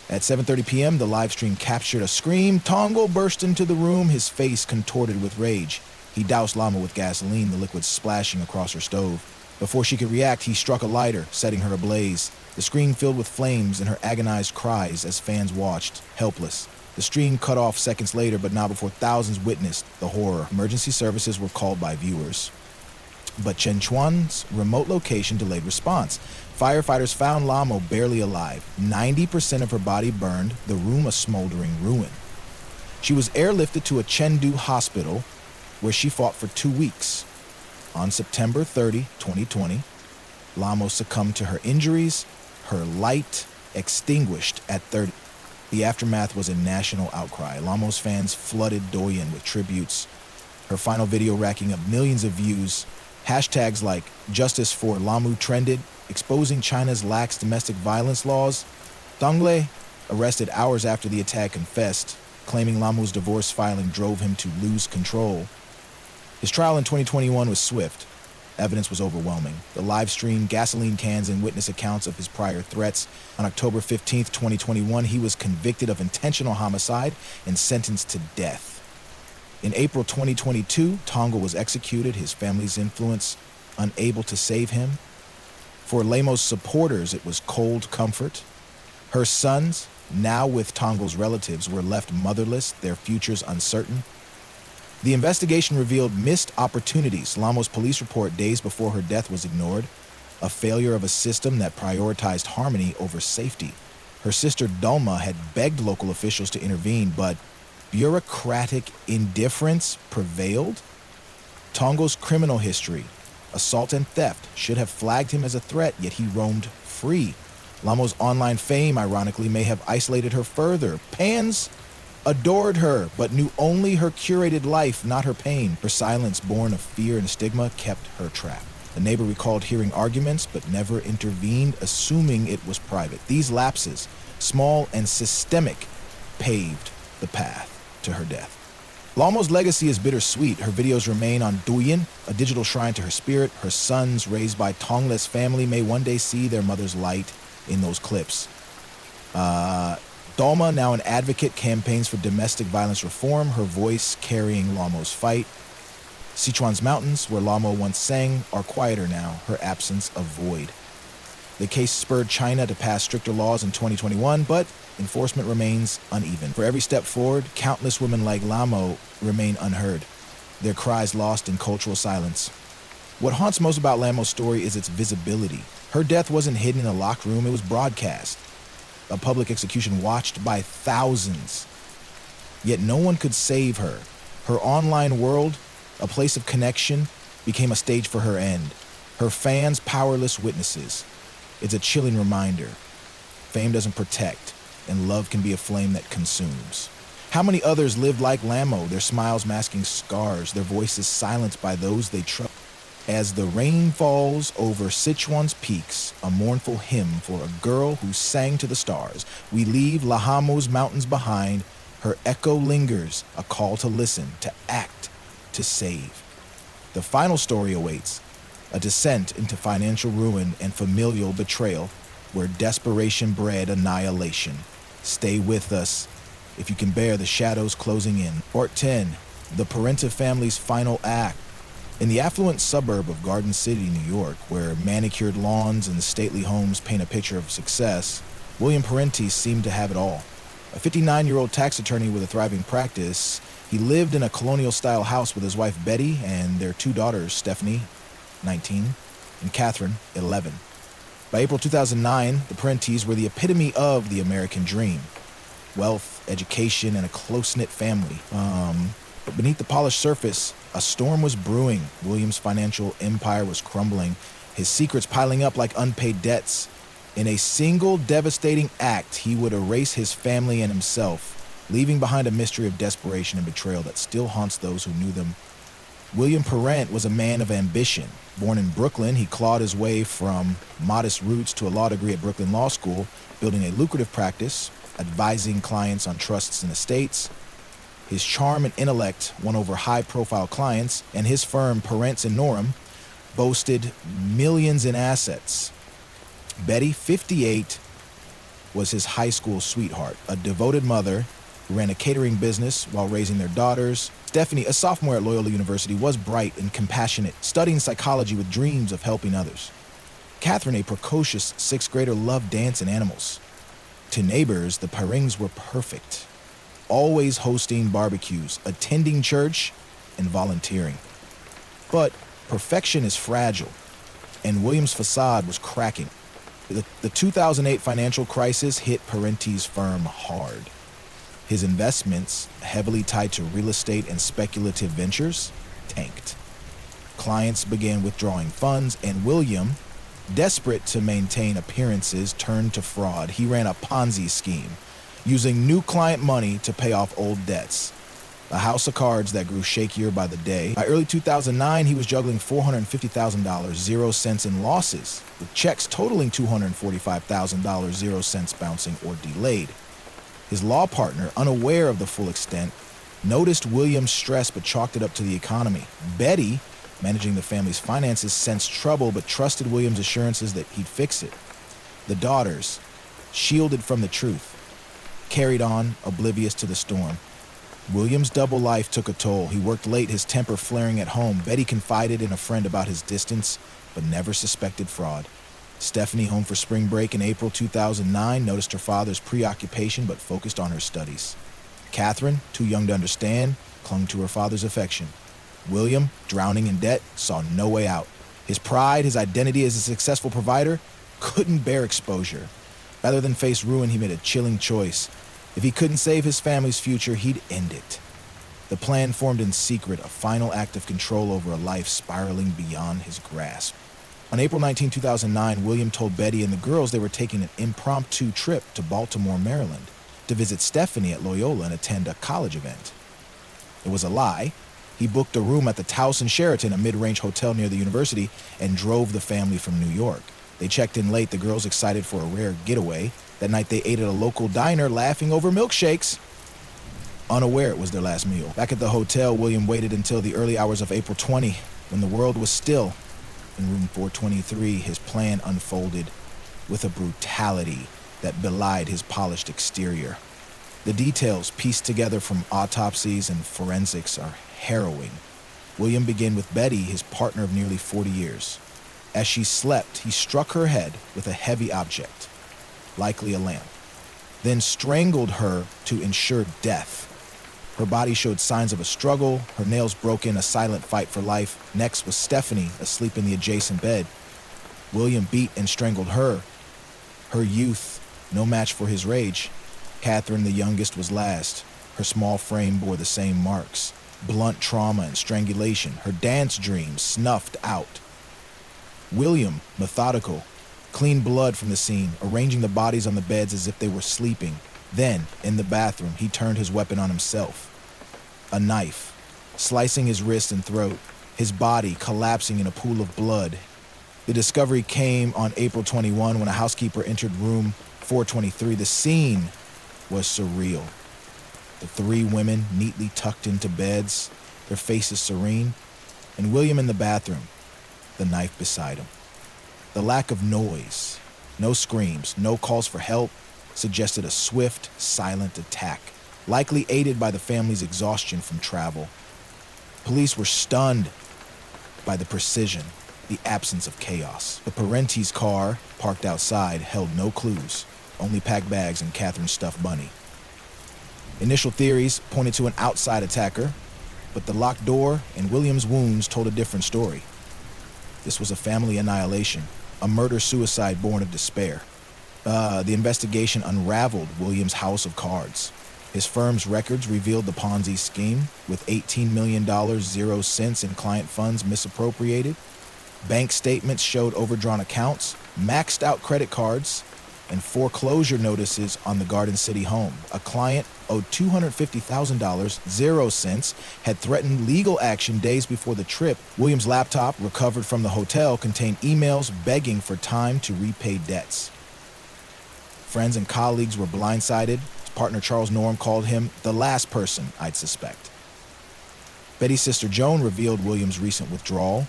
At 7:30 p.m., the live stream captured a scream. Tongo burst into the room, his face contorted with rage. He doused Lamo with gasoline, the liquid splashing across her stove. Before she could react, he struck a lighter, setting her ablaze. The screen filled with flames and her agonized cries as fans watched, helpless. The stream cut off seconds later, but not before thousands witnessed the horror. Emergency services were called by viewers, but Chen Chuan's remote location delayed response. Firefighters found Lamo barely alive, 90% of her body burned, the room a smoldering ruin. She was airlifted to a Chengdu hospital, where she fought for 2 weeks. On September 30, 2020, Lamo succumbed to her injuries, her light extinguished at 30. The aftermath was a national outcry. Lamo's fans flooded Douyin with tributes, her final video racking up millions of views. Hashtags like Justice for Lamu trended, exposing China's lax domestic violence laws. Tongle, arrested hours after the attack, confessed, claiming Lamu's divorce filing drove him to lose control. His trial in 2021 was swift. Evidence was overwhelming. The live stream, gasoline cans, and witness accounts of his prior threats. On October 15, 2021, he was convicted of intentional homicide and sentenced to death. In April 2022, Tongo was executed, his family's influence unable to save him. For Lamo's supporters, it was cold comfort. Her sons, now with Tongo's relatives, were left motherless, their futures uncertain. The investigation revealed missed opportunities. Lamo's police report days before her death was ignored, a failure of a system that prioritized harmony over safety. Her sister Dulma had begged local officials to intervene, but bureaucratic indifference prevailed. Tongo's criminal history, assault and theft, should have flagged him as a threat, yet he roamed free. Lamo's online fame, ironically, may have isolated her further. Pans adored her, but knew only her curated life, not her pain. Her silence, born of fear and stigma, kept her trapped. A neighbor recalled hearing arguments, but never intervened, assuming it was private. These lapses, small and systemic, paved the path to her death. Lamo's legacy is bittersweet. Her videos remain on Douyin, a digital shrine to her spirit. Her sons, raised by Tongless family, may one day see their mother's light in those clips. Dulma, now an advocate, campaigns for domestic violence reform, her voice carrying Lamo's fight. Sichuan's mountains, where Lamo once sang, are quieter now, her absence a void. The case spurred China to pass stricter laws in 2021, but enforcement remains uneven. For every step forward, countless women like Lamo remain unheard, their cries lost in cultural silence. What haunts most about Lamo's story is its visibility. Her death wasn't hidden in a locked room, it was broadcast. A public execution watched by thousands. Yet no one could save her. Her online world, a place of connection, became a stage for her end. Her fans, powerless witnesses. It's a chilling reminder. Fame doesn't protect, and love can be a flame that consumes. How many others lived like Lamo, their smiles masking scars, their voices silenced by those they trust? As the rain falls over Sichuan's peaks, a mournful hymn for a girl who sang to the stars, we leave Lahamo's mountains behind. Her echo lingers, a call to listen, to act, to save. The final story awaits, a descent into financial ruin and familial betrayal, where desperation bred annihilation. Stay with us if you can bear the shadows closing in. Part 10, the Parenti family's final act. In the affluent suburb of Garden City, New York, where manicured lawns and stately homes paint a picture of success, William Parenti seemed to have it all. A 59-year-old tax attorney with a thriving practice, he lived in a colonial-style house with his wife Betty and their two daughters, Stephanie, 19, and Catherine, 11. By April 2009, the Parentis were the epitome of the American dream. Wealth, education, and a close-knit family. But beneath the polished surface, a storm was brewing. William's financial empire was crumbling, his secrets piling up like unpaid debts. In a single devastating act, he would erase his family and himself, leaving behind a mystery of desperation and betrayal that still haunts those who knew them. William Parent was a man of ambition. Born in Brooklyn, he clawed his way from modest roots to a law degree at Brooklyn Law School, building a lucrative practice, advising clients on trusts and estates. His charm and intellect won over high-profile clients, and his firm, Parents and Norum, boasted millions in assets. Betty, 58, was his high school sweetheart, a devoted mother who ran a catering business while raising their daughters. Stephanie, a sophomore at Loyola University, was bright and compassionate, studying psychology with dreams of helping others. Catherine, a precocious sixth grader, loved dance and animals. To neighbors, the Parengs were perfect, always hosting barbecues, attending church, and volunteering. But perfection is fragile, and William's facade was cracking. The 2008 financial crisis hit Parenti's firm hard. His investments, heavily tied to real estate and speculative ventures, tanked. Clients began withdrawing funds, and William, desperate to maintain appearances, turned to fraud. He ran a Ponzi scheme, using new client money to pay off old debts. A house of cards that grew shakier by the day. By early 2009, he was juggling $450,000, 0 cents in losses, with checks totaling $245,000, 0 cents bouncing or delayed. His law partner, unaware of the full extent, noticed William's stress but chalked it up to the economy. Betty, managing the family's finances, sensed trouble but trusted William's assurances that he'd fix it. The daughters, shielded from the truth, carried on, oblivious to the storm. William's double life took a toll. He worked late, his temper flaring at home. Betty confided in a friend about his distance, but never suspected fraud. Stephanie, home for spring break in April 2009, noticed her father's preoccupation but focused on her studies. Catherine, too young to understand, clung to her father's affection. William, drowning in debt, saw no way out. His pride, his identity as a successful provider, couldn't bear exposure. Rather than face ruin, he made a chilling choice. If he couldn't save his family's future, he'd end it. The plan formed in secret, a final act of control over a life spiraling beyond his grasp. On April 19, 2009, William told Betty and the girls they were taking an impromptu trip to Baltimore, Maryland, to visit Stephanie at Loyola and attend a college event. It was a lie. He booked a room at the Towson Sheraton, a mid-range hotel near the university, and drove the family from New York. They checked in late, the girls excited for a rare getaway. That night they ate at a local diner, laughing over milkshakes, unaware it was their last meal. Back at the hotel, William waited until the early hours of April 20, when the world was still. In room 423, his plan unfolded with a brutality that belied his polished exterior. The details, pieced together from autopsies and forensics, are harrowing. William began with Betty, his partner of nearly 40 years. As she slept, he struck her head with a heavy object, likely a lamp, then strangled her to ensure death. Her body showed signs of a struggle, her nails broken, a silent fight for life. Next was Stephanie, asleep in the adjacent bed. William beat and strangled her. Her youth, no match for his rage. Catherine, the youngest, was last. Her small frame bore the same marks. Blunt trauma and strangulation, her dance dreams snuffed out. William, methodical, cleaned blood from the scene, arranging the bodies on the beds as if they were sleeping. Then, in the bathroom, he turned his weapon on himself. A knife, slicing his wrist and throat, his body collapsing in a pool of blood. The discovery came on April 21 when a housekeeper entered room 423. The scene was surreal. The three women neatly tucked into beds, their faces serene, and William in the bathroom, the knife beside him. The lack of noise, no screams, no calls for help, suggested a swift, silent attack, likely aided by the family's exhaustion from travel. Police were stunned by the precision, the absence of chaos. The Parenti's car, parked outside, held no clues, only packed bags and Catherine's stuffed bunny. Initial theories pointed to an outside attacker, but the locked door and William's wounds told a different story. This was a family annihilation, a murder-suicide born of despair. The investigation unraveled William's house of cards. His firm's records revealed the Ponzi scheme, with $18 million, 0 cents in client funds misappropriated. Bank statements showed overdrawn accounts, maxed out credit cards, and foreclosure notices on the Garden City home. A client owed $250,000, 0 cents, had threatened legal action days before the trip. William's laptop, recovered from the hotel, contained emails begging for time to repay debts. Friends and colleagues were blindsided. His partner Charles Norm called him the last person I'd suspect. Betty's sister Joan revealed William's recent withdrawal,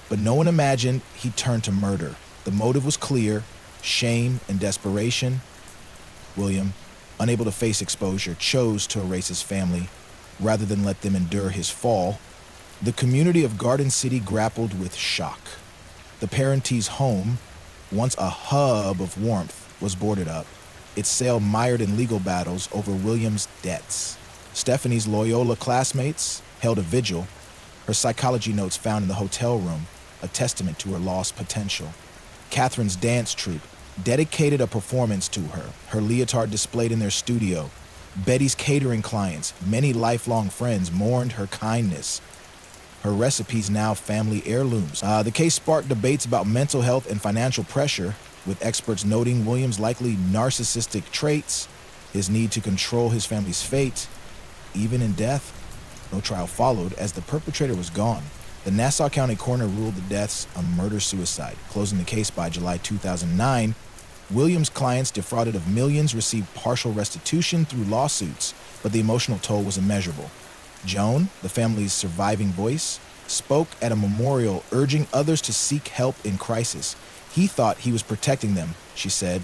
but no one imagined he'd turn to murder. The motive was clear: shame and desperation. William, unable to face exposure, chose to erase his family rather than let them endure his fall. The community of Garden City grappled with shock. The Parenti's home, once a hub of warmth, was boarded up, its sale mired in legal battles over William's debts. Stephanie's Loyola classmates held a vigil, her psychology notes found in the hotel room, a testament to her lost potential. Catherine's dance troupe dedicated a performance to her, her leotard displayed in their studio. Betty's catering clients, many lifelong friends, mourned her kindness. Her recipes now family heirlooms. The case sparked debates about mental health and financial pressure, with experts noting William's likely narcissistic traits, his need to control his family's fate. Even in death, no trial followed as the perpetrator was gone. The Nassau County coroner ruled the deaths a murder-suicide. Closing the case by July 2009, William's clients, defrauded of millions, received partial restitution through lawsuits, but the emotional toll was immeasurable. Joan, the family's surviving voice, spoke at a memorial urging others to seek help in crisis. He thought he was protecting them, she said,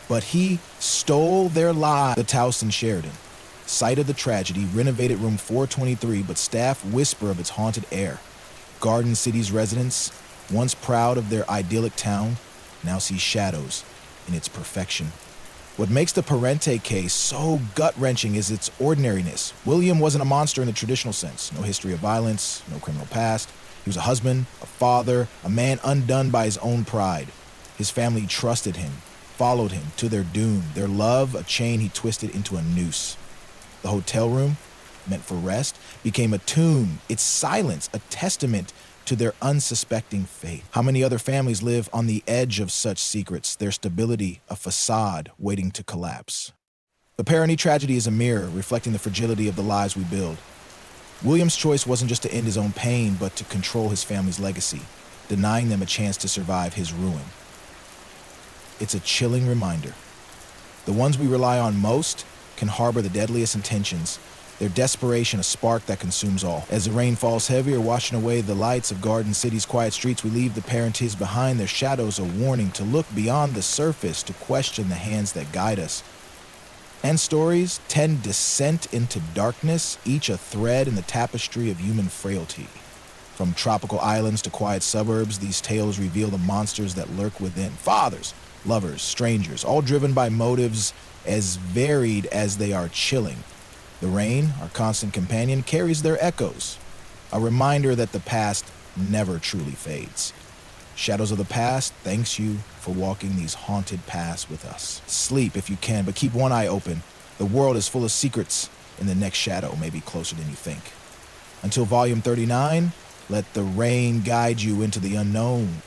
but he stole their lives. The Towson Sheraton, site of the tragedy, renovated room 423, but staff whisper of its haunted air. Garden City's residents, once proud of their idyllic town, now see shadows in its perfection. What makes the Parente case so gut-wrenching is its ordinariness. William wasn't a monster in the traditional sense. No history of violence, no criminal past. He was a husband, a father, a man undone by his own pride. His family trusted him, followed him to their doom, their love a chain he twisted into a noose. The hotel room, meant for rest, became a tomb, its silence a testament to their unsuspecting fate. How many other families live on the edge of such secrets, their stability a facade waiting to collapse? The Perrone tragedy is a mirror reflecting the fragility of the lives we build. William's choice wasn't just to end his own pain, but to control his family's legacy, denying them a chance to survive his ruin. It's a chilling reminder. The ones we rely on most can harbor the deadliest intentions, their desperation a spark that consumes all. As the rain falls heavier, washing away the lights of Garden City's quiet streets, we leave the Parentes behind, their shadows a warning to look beyond the surface, to question the hands that guide us. And stories tend descent into darkness, each a thread in the tapestry of human frailty. From tropical islands to quiet suburbs, these tales reveal the monsters that lurk within. Fathers, lovers, strangers, all driven by motives as varied as they are chilling. The rain, our constant companion, carries their echoes, a reminder that the past never truly fades. Shadows of the past, thanks you for walking these haunted paths with us. Sleep if you can, but keep one eye open. The world is full of secrets, and the next shadow may be closer than you think. Until volume 39, let the rain guide you into the unknown.